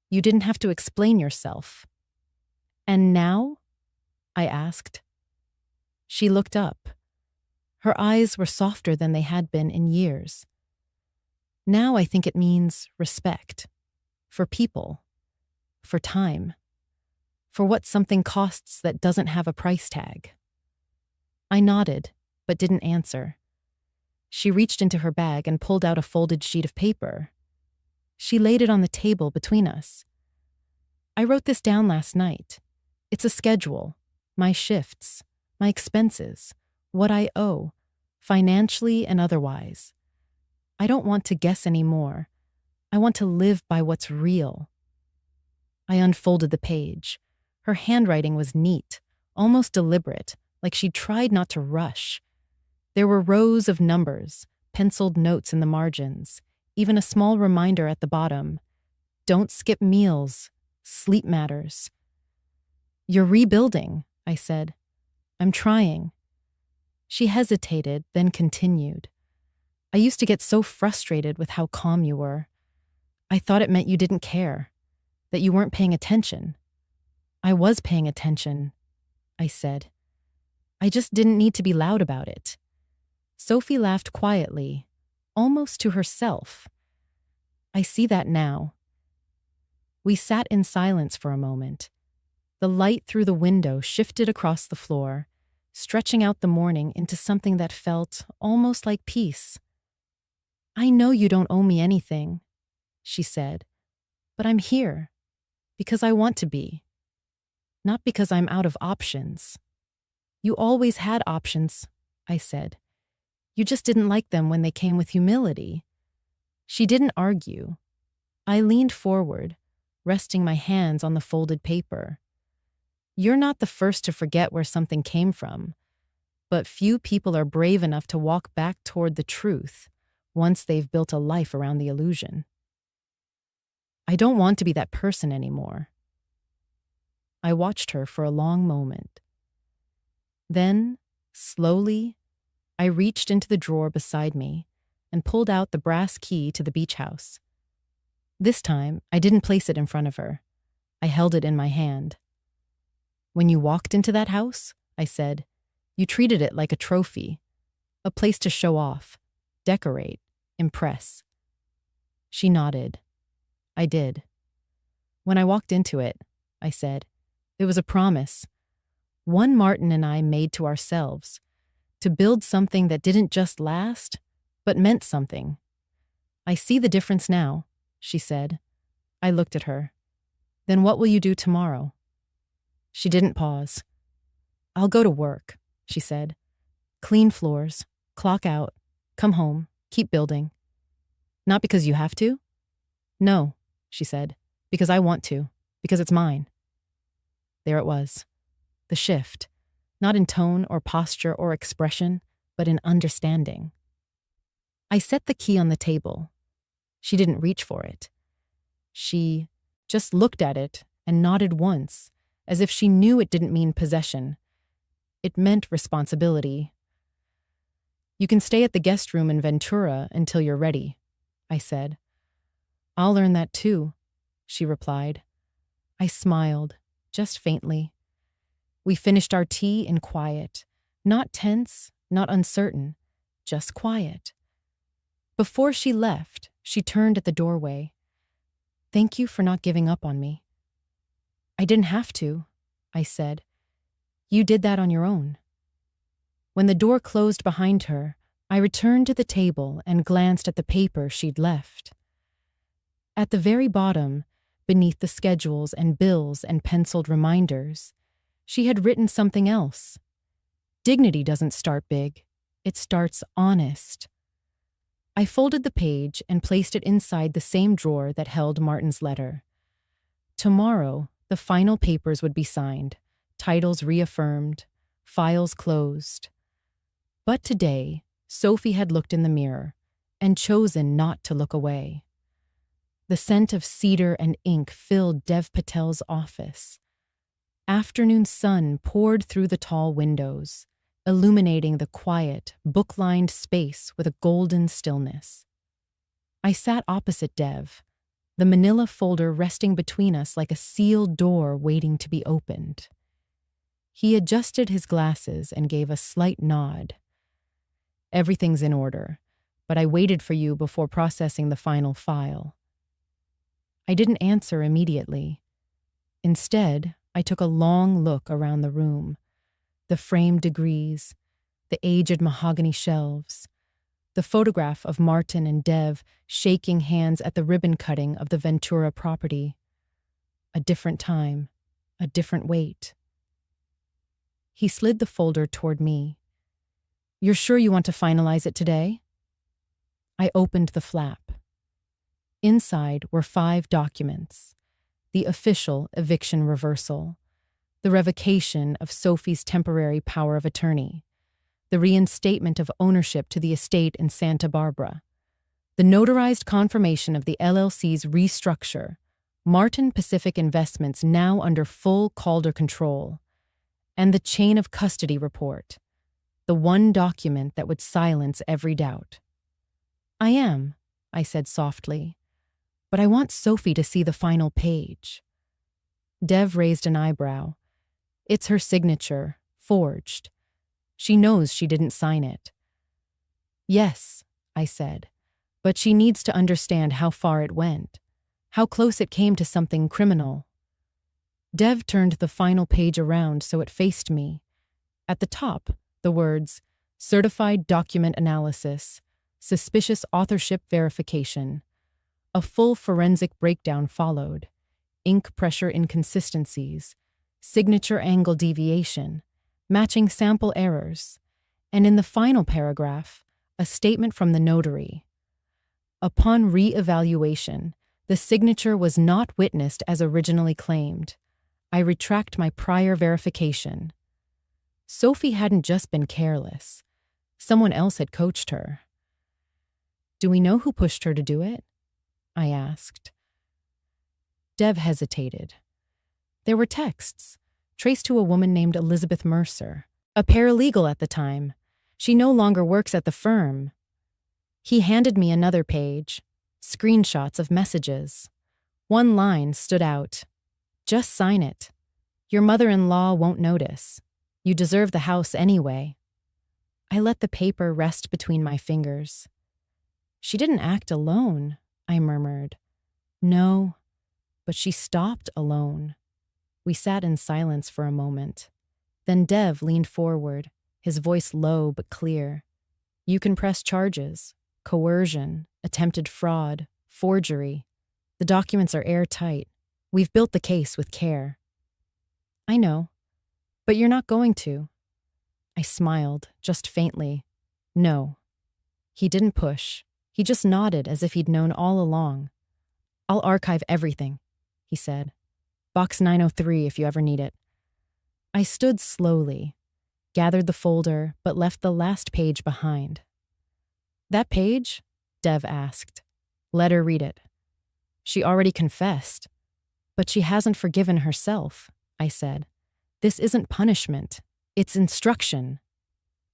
You didn't have to explain yourself." "And now?" I asked. She looked up. Her eyes were softer than they had been in years. "Now I think it means respect. For people. For time. For what something costs that doesn't have a price tag." I nodded, but didn't answer. She reached into her bag and pulled out a folded sheet of paper. She laid it on the table between us. "I wrote this down last night. It's a schedule. My shifts. My expenses. What I owe. Financially and otherwise. I don't want to guess anymore. I want to live by what's real." I unfolded the page. Her handwriting was neat, almost deliberate, like she'd tried not to rush. There were rows of numbers, penciled notes in the margins, even a small reminder at the bottom. "Don't skip meals. Sleep matters." "You're rebuilding," I said. "I'm trying." She hesitated, then continued. "I used to get so frustrated with how calm you were. I thought it meant you didn't care, that you weren't paying attention." "I was paying attention," I said. "I just didn't need to be loud about it." Sophie laughed quietly, almost to herself. "I see that now." We sat in silence for a moment. The light through the window shifted across the floor, stretching out the morning into something that felt almost like peace. "I know you don't owe me anything," she said, "but I'm here because I want to be. Not because I'm out of options." "You always had options," I said. "You just didn't like them when they came with humility." She didn't argue. I leaned forward, resting my hands on the folded paper. "You're not the first to forget where something came from, but few people are brave enough to walk back toward the truth once they've built a life around the illusion. I don't want to be that person anymore." I watched her for a long moment. Then, slowly, I reached into the drawer beside me and pulled out the brass key to the beach house. This time, I didn't place it in front of her. I held it in my hand. When you walked into that house, I said, you treated it like a trophy, a place to show off, decorate, impress. She nodded. I did. When I walked into it, I said, it was a promise. One Martin and I made to ourselves, to build something that didn't just last, but meant something. I see the difference now, she said. I looked at her. Then what will you do tomorrow? She didn't pause. I'll go to work, she said. Clean floors, clock out, come home, keep building. Not because you have to? No, she said, because I want to, because it's mine. There it was. The shift, not in tone or posture or expression, but in understanding. I set the key on the table. She didn't reach for it. She just looked at it and nodded once, as if she knew it didn't mean possession. It meant responsibility. You can stay at the guest room in Ventura until you're ready, I said. I'll learn that too, she replied. I smiled, just faintly. We finished our tea in quiet, not tense, not uncertain, just quiet. Before she left, she turned at the doorway. Thank you for not giving up on me. I didn't have to, I said. You did that on your own. When the door closed behind her, I returned to the table and glanced at the paper she'd left. At the very bottom, beneath the schedules and bills and penciled reminders, she had written something else. Dignity doesn't start big. It starts honest. I folded the page and placed it inside the same drawer that held Martin's letter. Tomorrow, the final papers would be signed, titles reaffirmed, files closed. But today, Sophie had looked in the mirror and chosen not to look away. The scent of cedar and ink filled Dev Patel's office. Afternoon sun poured through the tall windows, illuminating the quiet, book-lined space with a golden stillness. I sat opposite Dev, the manila folder resting between us like a sealed door waiting to be opened. He adjusted his glasses and gave a slight nod. Everything's in order, but I waited for you before processing the final file. I didn't answer immediately. Instead, I took a long look around the room. The framed degrees, the aged mahogany shelves, the photograph of Martin and Dev shaking hands at the ribbon cutting of the Ventura property. A different time, a different weight. He slid the folder toward me. You're sure you want to finalize it today? I opened the flap. Inside were 5 documents. The official eviction reversal, the revocation of Sophie's temporary power of attorney, the reinstatement of ownership to the estate in Santa Barbara, the notarized confirmation of the LLC's restructure, Martin Pacific Investments now under full Calder control, and the chain of custody report, the one document that would silence every doubt. I am, I said softly, but I want Sophie to see the final page. Dev raised an eyebrow. It's her signature, forged. She knows she didn't sign it. Yes, I said, but she needs to understand how far it went, how close it came to something criminal. Dev turned the final page around so it faced me. At the top, the words, Certified Document Analysis, Suspicious Authorship Verification. A full forensic breakdown followed. Ink pressure inconsistencies, signature angle deviation, matching sample errors, and in the final paragraph, a statement from the notary. Upon re-evaluation, the signature was not witnessed as originally claimed. I retract my prior verification. Sophie hadn't just been careless. Someone else had coached her. Do we know who pushed her to do it? I asked. Dev hesitated. There were texts, traced to a woman named Elizabeth Mercer, a paralegal at the time. She no longer works at the firm. He handed me another page, screenshots of messages. One line stood out. Just sign it. Your mother-in-law won't notice. You deserve the house anyway. I let the paper rest between my fingers. She didn't act alone, I murmured. No, but she stopped alone. We sat in silence for a moment. Then Dev leaned forward, his voice low but clear. You can press charges: coercion, attempted fraud, forgery. The documents are airtight. We've built the case with care. I know, but you're not going to. I smiled, just faintly. No. He didn't push. He just nodded as if he'd known all along. I'll archive everything, he said. Box 903 if you ever need it. I stood slowly, gathered the folder, but left the last page behind. That page? Dev asked. Let her read it. She already confessed. But she hasn't forgiven herself, I said. This isn't punishment. It's instruction.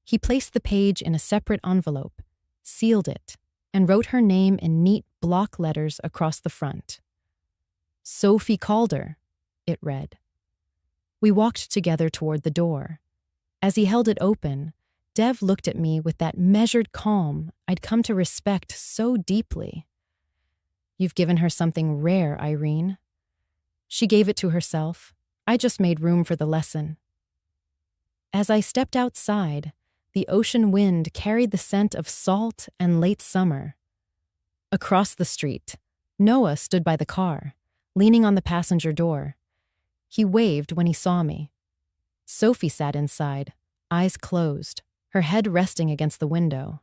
He placed the page in a separate envelope, sealed it, and wrote her name in neat block letters across the front. Sophie Calder, it read. We walked together toward the door. As he held it open, Dev looked at me with that measured calm I'd come to respect so deeply. You've given her something rare, Irene. She gave it to herself. I just made room for the lesson. As I stepped outside, the ocean wind carried the scent of salt and late summer. Across the street, Noah stood by the car, leaning on the passenger door. He waved when he saw me. Sophie sat inside, eyes closed, her head resting against the window.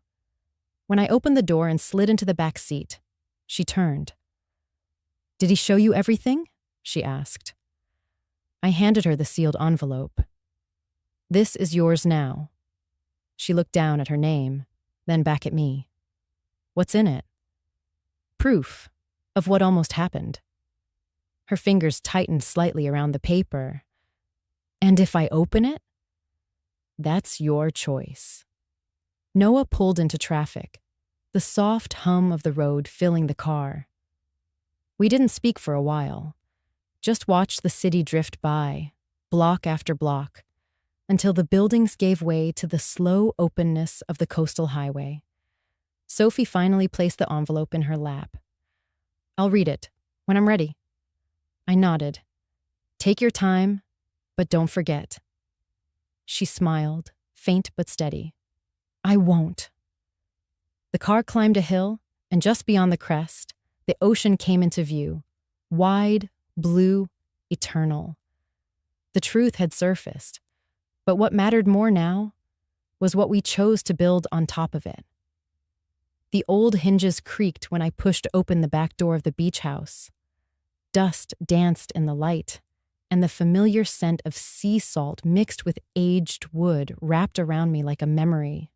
When I opened the door and slid into the back seat, she turned. Did he show you everything? She asked. I handed her the sealed envelope. This is yours now. She looked down at her name, then back at me. What's in it? Proof of what almost happened. Her fingers tightened slightly around the paper. And if I open it? That's your choice. Noah pulled into traffic, the soft hum of the road filling the car. We didn't speak for a while, just watched the city drift by, block after block, until the buildings gave way to the slow openness of the coastal highway. Sophie finally placed the envelope in her lap. I'll read it when I'm ready. I nodded. Take your time, but don't forget. She smiled, faint but steady. I won't. The car climbed a hill, and just beyond the crest, the ocean came into view, wide, blue, eternal. The truth had surfaced, but what mattered more now was what we chose to build on top of it. The old hinges creaked when I pushed open the back door of the beach house. Dust danced in the light, and the familiar scent of sea salt mixed with aged wood wrapped around me like a memory.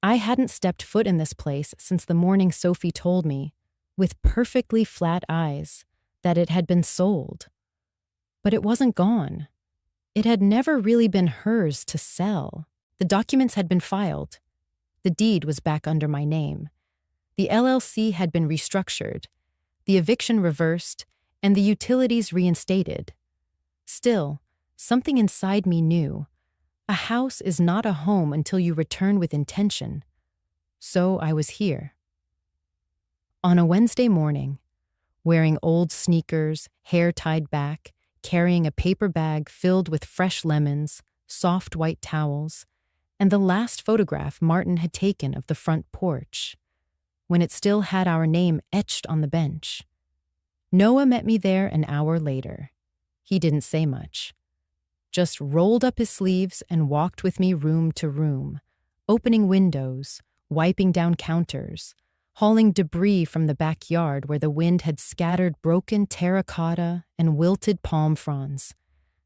I hadn't stepped foot in this place since the morning Sophie told me, with perfectly flat eyes, that it had been sold. But it wasn't gone. It had never really been hers to sell. The documents had been filed. The deed was back under my name. The LLC had been restructured, the eviction reversed, and the utilities reinstated. Still, something inside me knew. A house is not a home until you return with intention. So I was here. On a Wednesday morning, wearing old sneakers, hair tied back, carrying a paper bag filled with fresh lemons, soft white towels, and the last photograph Martin had taken of the front porch, when it still had our name etched on the bench. Noah met me there an hour later. He didn't say much, just rolled up his sleeves and walked with me room to room, opening windows, wiping down counters, hauling debris from the backyard where the wind had scattered broken terracotta and wilted palm fronds.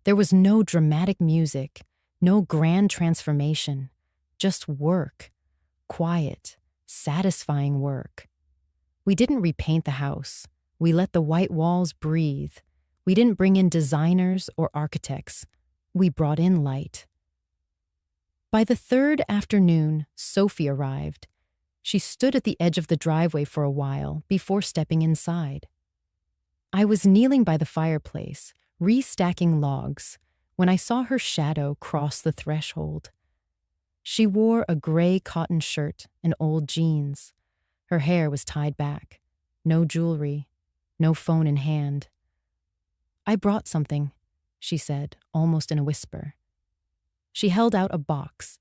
There was no dramatic music, no grand transformation, just work, quiet, satisfying work. We didn't repaint the house. We let the white walls breathe. We didn't bring in designers or architects. We brought in light. By the third afternoon, Sophie arrived. She stood at the edge of the driveway for a while before stepping inside. I was kneeling by the fireplace, restacking logs, when I saw her shadow cross the threshold. She wore a gray cotton shirt and old jeans. Her hair was tied back. No jewelry, no phone in hand. "I brought something," she said, almost in a whisper. She held out a box.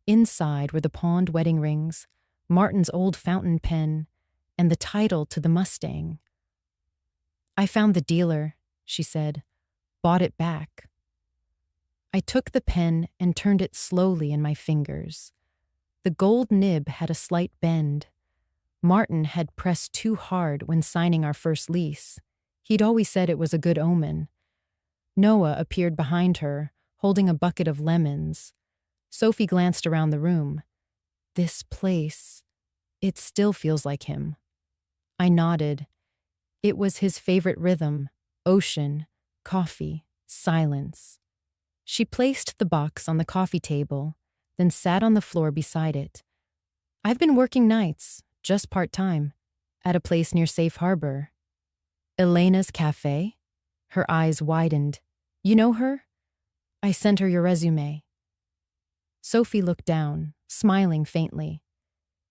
Inside were the pawned wedding rings, Martin's old fountain pen, and the title to the Mustang. "I found the dealer," she said. "Bought it back." I took the pen and turned it slowly in my fingers. The gold nib had a slight bend. Martin had pressed too hard when signing our first lease. He'd always said it was a good omen. Noah appeared behind her, holding a bucket of lemons. Sophie glanced around the room. "This place, it still feels like him." I nodded. It was his favorite rhythm: ocean, coffee, silence. She placed the box on the coffee table, then sat on the floor beside it. "I've been working nights, just part-time, at a place near Safe Harbor." "Elena's Cafe?" Her eyes widened. "You know her?" "I sent her your resume." Sophie looked down, smiling faintly.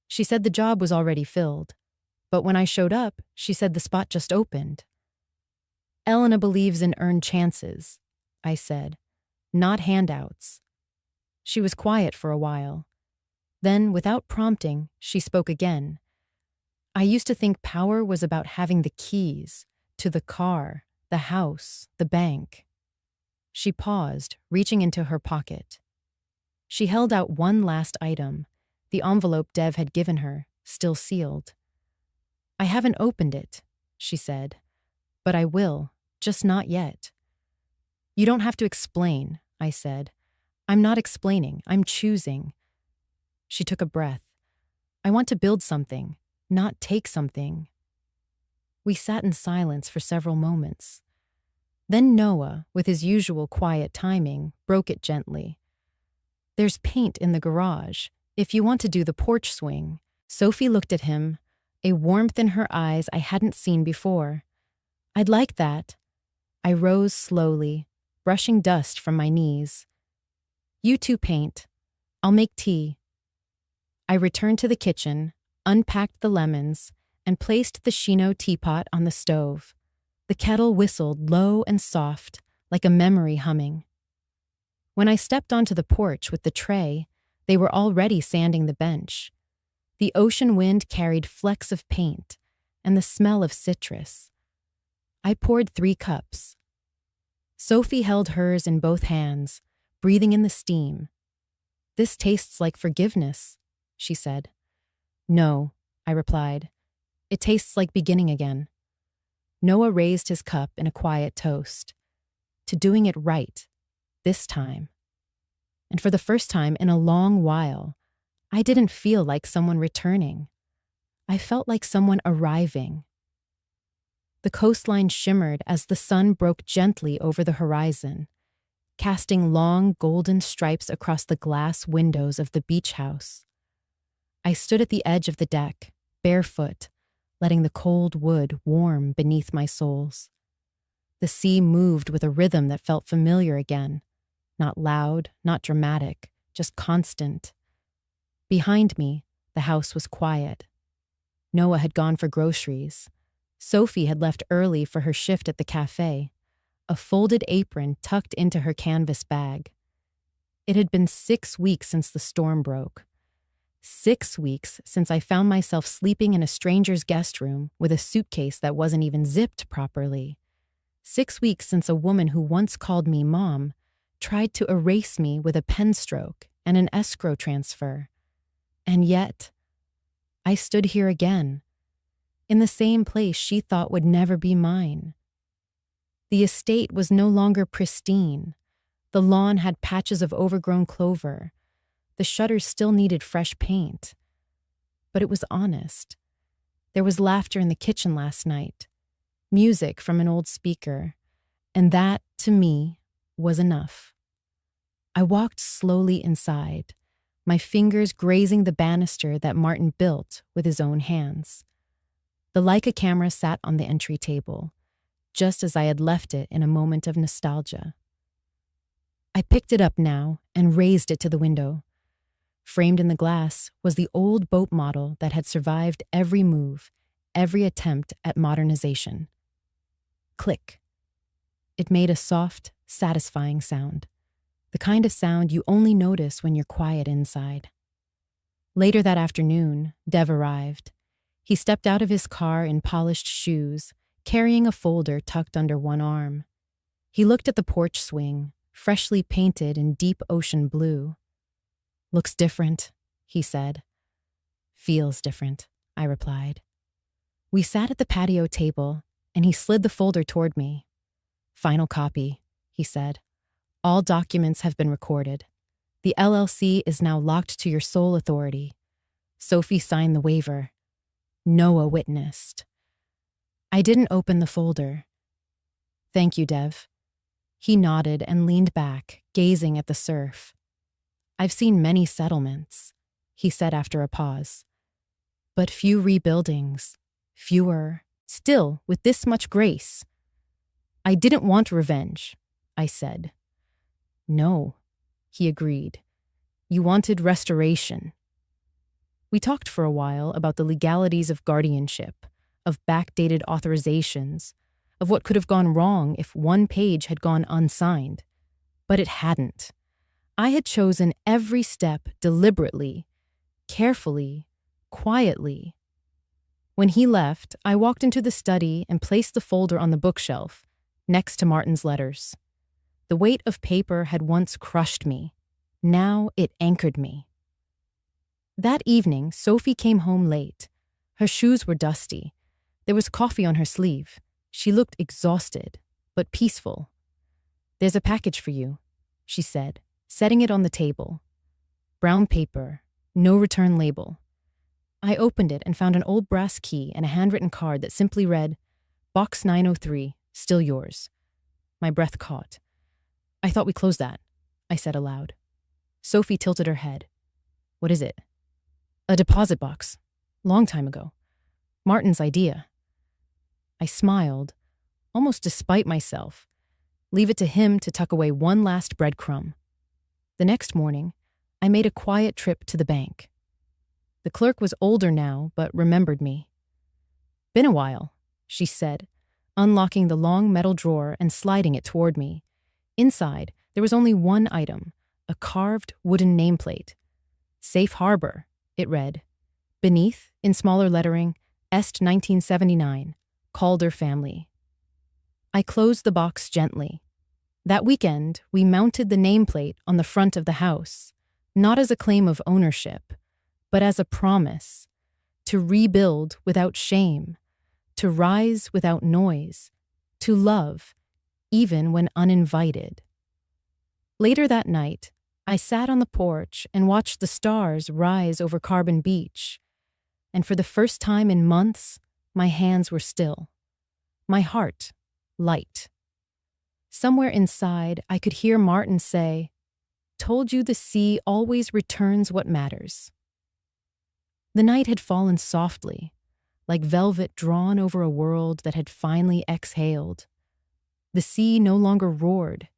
She said the job was already filled, but when I showed up, she said the spot just opened. "Elena believes in earned chances," I said, "not handouts." She was quiet for a while. Then, without prompting, she spoke again. "I used to think power was about having the keys to the car, the house, the bank." She paused, reaching into her pocket. She held out one last item, the envelope Dev had given her, still sealed. "I haven't opened it," she said, "but I will, just not yet." "You don't have to explain," I said. "I'm not explaining, I'm choosing." She took a breath. "I want to build something, not take something." We sat in silence for several moments. Then Noah, with his usual quiet timing, broke it gently. "There's paint in the garage, if you want to do the porch swing." Sophie looked at him, a warmth in her eyes I hadn't seen before. "I'd like that." I rose slowly, brushing dust from my knees. "You two paint. I'll make tea." I returned to the kitchen, unpacked the lemons, and placed the Chino teapot on the stove. The kettle whistled low and soft, like a memory humming. When I stepped onto the porch with the tray, they were already sanding the bench. The ocean wind carried flecks of paint and the smell of citrus. I poured 3 cups. Sophie held hers in both hands, breathing in the steam. "This tastes like forgiveness," she said. "No," I replied. "It tastes like beginning again." Noah raised his cup in a quiet toast. To doing it right, this time. And for the first time in a long while, I didn't feel like someone returning. I felt like someone arriving. The coastline shimmered as the sun broke gently over the horizon, casting long golden stripes across the glass windows of the beach house. I stood at the edge of the deck, barefoot, letting the cold wood warm beneath my soles. The sea moved with a rhythm that felt familiar again, not loud, not dramatic, just constant. Behind me, the house was quiet. Noah had gone for groceries. Sophie had left early for her shift at the cafe, a folded apron tucked into her canvas bag. It had been 6 weeks since the storm broke. 6 weeks since I found myself sleeping in a stranger's guest room with a suitcase that wasn't even zipped properly. 6 weeks since a woman who once called me mom tried to erase me with a pen stroke and an escrow transfer. And yet, I stood here again, in the same place she thought would never be mine. The estate was no longer pristine. The lawn had patches of overgrown clover. The shutters still needed fresh paint. But it was honest. There was laughter in the kitchen last night, music from an old speaker, and that, to me, was enough. I walked slowly inside, my fingers grazing the banister that Martin built with his own hands. The Leica camera sat on the entry table, just as I had left it in a moment of nostalgia. I picked it up now and raised it to the window. Framed in the glass was the old boat model that had survived every move, every attempt at modernization. Click. It made a soft, satisfying sound, the kind of sound you only notice when you're quiet inside. Later that afternoon, Dev arrived. He stepped out of his car in polished shoes, carrying a folder tucked under one arm. He looked at the porch swing, freshly painted in deep ocean blue. "Looks different," he said. "Feels different," I replied. We sat at the patio table, and he slid the folder toward me. "Final copy," he said. "All documents have been recorded. The LLC is now locked to your sole authority. Sophie signed the waiver. Noah witnessed." I didn't open the folder. "Thank you, Dev." He nodded and leaned back, gazing at the surf. "I've seen many settlements," he said after a pause. "But few rebuildings, fewer, still with this much grace." "I didn't want revenge," I said. "No," he agreed. "You wanted restoration." We talked for a while about the legalities of guardianship, of backdated authorizations, of what could have gone wrong if one page had gone unsigned. But it hadn't. I had chosen every step deliberately, carefully, quietly. When he left, I walked into the study and placed the folder on the bookshelf, next to Martin's letters. The weight of paper had once crushed me. Now it anchored me. That evening, Sophie came home late. Her shoes were dusty. There was coffee on her sleeve. She looked exhausted, but peaceful. "There's a package for you," she said, setting it on the table. Brown paper, no return label. I opened it and found an old brass key and a handwritten card that simply read, "Box 903, still yours." My breath caught. "I thought we closed that," I said aloud. Sophie tilted her head. "What is it?" "A deposit box. Long time ago. Martin's idea." I smiled, almost despite myself. Leave it to him to tuck away one last breadcrumb. The next morning, I made a quiet trip to the bank. The clerk was older now, but remembered me. "Been a while," she said, unlocking the long metal drawer and sliding it toward me. Inside, there was only one item, a carved wooden nameplate. "Safe Harbor," it read. Beneath, in smaller lettering, Est 1979, Calder family. I closed the box gently. That weekend, we mounted the nameplate on the front of the house, not as a claim of ownership, but as a promise to rebuild without shame, to rise without noise, to love, even when uninvited. Later that night, I sat on the porch and watched the stars rise over Carbon Beach, and for the first time in months, my hands were still. My heart, light. Somewhere inside, I could hear Martin say, "Told you the sea always returns what matters." The night had fallen softly, like velvet drawn over a world that had finally exhaled. The sea no longer roared.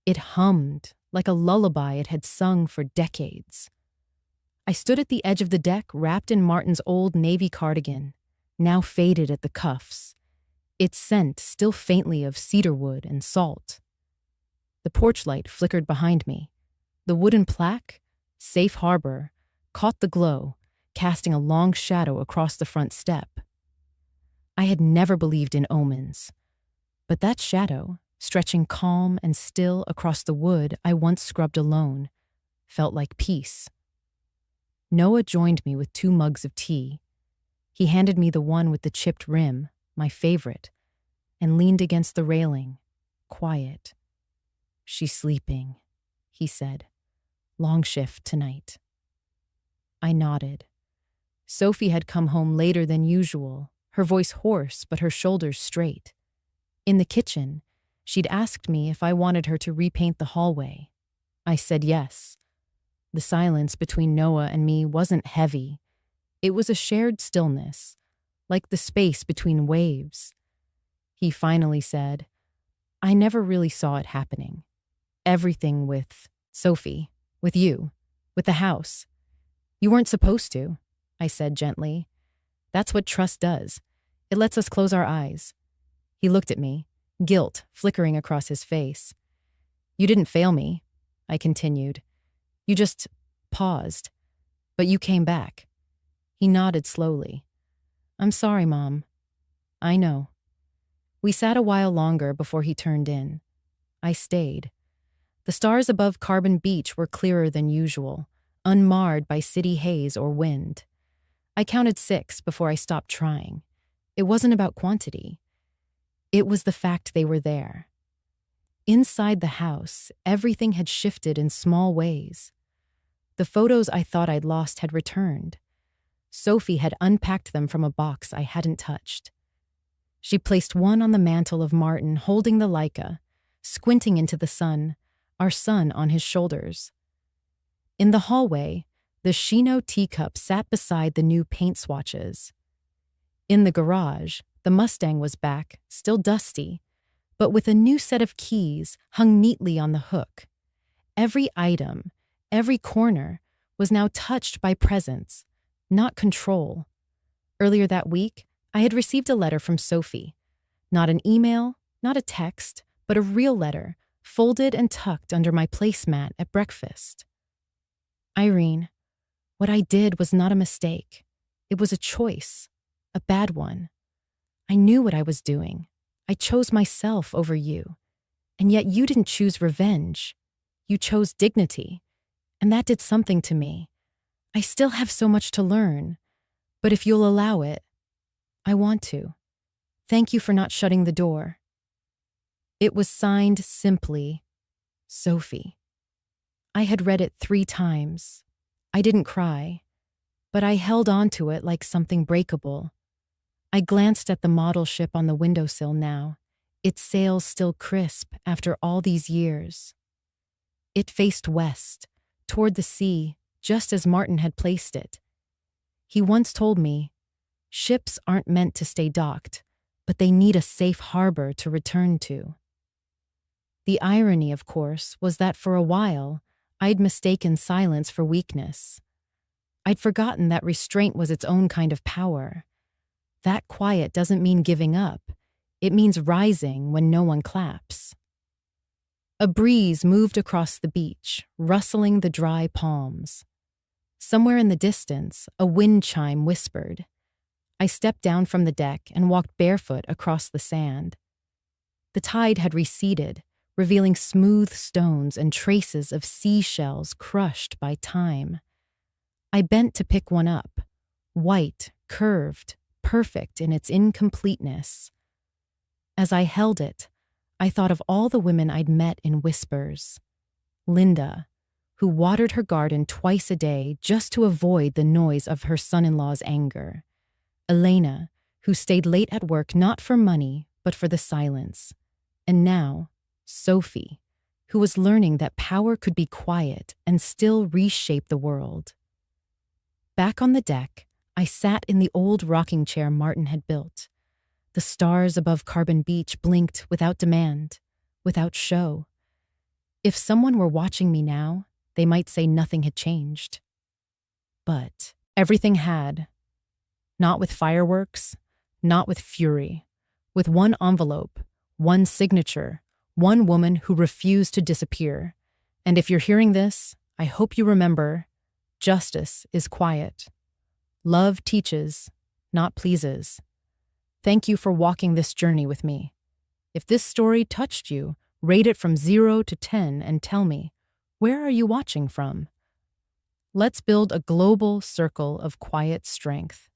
It hummed like a lullaby it had sung for decades. I stood at the edge of the deck wrapped in Martin's old navy cardigan, now faded at the cuffs, its scent still faintly of cedarwood and salt. The porch light flickered behind me. The wooden plaque, "Safe Harbor," caught the glow, casting a long shadow across the front step. I had never believed in omens, but that shadow, stretching calm and still across the wood I once scrubbed alone, felt like peace. Noah joined me with 2 mugs of tea. He handed me the one with the chipped rim, my favorite, and leaned against the railing, quiet. "She's sleeping," he said. "Long shift tonight." I nodded. Sophie had come home later than usual, her voice hoarse but her shoulders straight. In the kitchen, she'd asked me if I wanted her to repaint the hallway. I said yes. The silence between Noah and me wasn't heavy. It was a shared stillness, like the space between waves. he finally said. I never really saw it happening. Everything with Sophie, with you, with the house. You weren't supposed to, I said gently. That's what trust does. It lets us close our eyes. He looked at me, guilt flickering across his face. You didn't fail me, I continued. You just paused. But you came back. He nodded slowly. I'm sorry, Mom. I know. We sat a while longer before he turned in. I stayed. The stars above Carbon Beach were clearer than usual, unmarred by city haze or wind. I counted 6 before I stopped trying. It wasn't about quantity. It was the fact they were there. Inside the house, everything had shifted in small ways. The photos I thought I'd lost had returned. Sophie had unpacked them from a box I hadn't touched. She placed one on the mantle of Martin holding the Leica, squinting into the sun, our son on his shoulders. In the hallway, the Chino teacup sat beside the new paint swatches. In the garage, the Mustang was back, still dusty, but with a new set of keys hung neatly on the hook. Every item, every corner, was now touched by presence, not control. Earlier that week, I had received a letter from Sophie. Not an email, not a text, but a real letter, folded and tucked under my placemat at breakfast. Irene, what I did was not a mistake. It was a choice, a bad one. I knew what I was doing. I chose myself over you. And yet you didn't choose revenge. You chose dignity. And that did something to me. I still have so much to learn. But if you'll allow it, I want to. Thank you for not shutting the door. It was signed simply, Sophie. I had read it 3 times. I didn't cry, but I held on to it like something breakable. I glanced at the model ship on the windowsill now, its sails still crisp after all these years. It faced west, toward the sea, just as Martin had placed it. He once told me, ships aren't meant to stay docked, but they need a safe harbor to return to. The irony, of course, was that for a while, I'd mistaken silence for weakness. I'd forgotten that restraint was its own kind of power. That quiet doesn't mean giving up. It means rising when no one claps. A breeze moved across the beach, rustling the dry palms. Somewhere in the distance, a wind chime whispered. I stepped down from the deck and walked barefoot across the sand. The tide had receded, revealing smooth stones and traces of seashells crushed by time. I bent to pick one up, white, curved, perfect in its incompleteness. As I held it, I thought of all the women I'd met in whispers. Linda, who watered her garden twice a day just to avoid the noise of her son-in-law's anger. Elena, who stayed late at work not for money, but for the silence. And now, Sophie, who was learning that power could be quiet and still reshape the world. Back on the deck, I sat in the old rocking chair Martin had built. The stars above Carbon Beach blinked without demand, without show. If someone were watching me now, they might say nothing had changed. But everything had. Not with fireworks, not with fury. With one envelope, one signature, one woman who refused to disappear. And if you're hearing this, I hope you remember, justice is quiet. Love teaches, not pleases. Thank you for walking this journey with me. If this story touched you, rate it from 0 to 10 and tell me, where are you watching from? Let's build a global circle of quiet strength.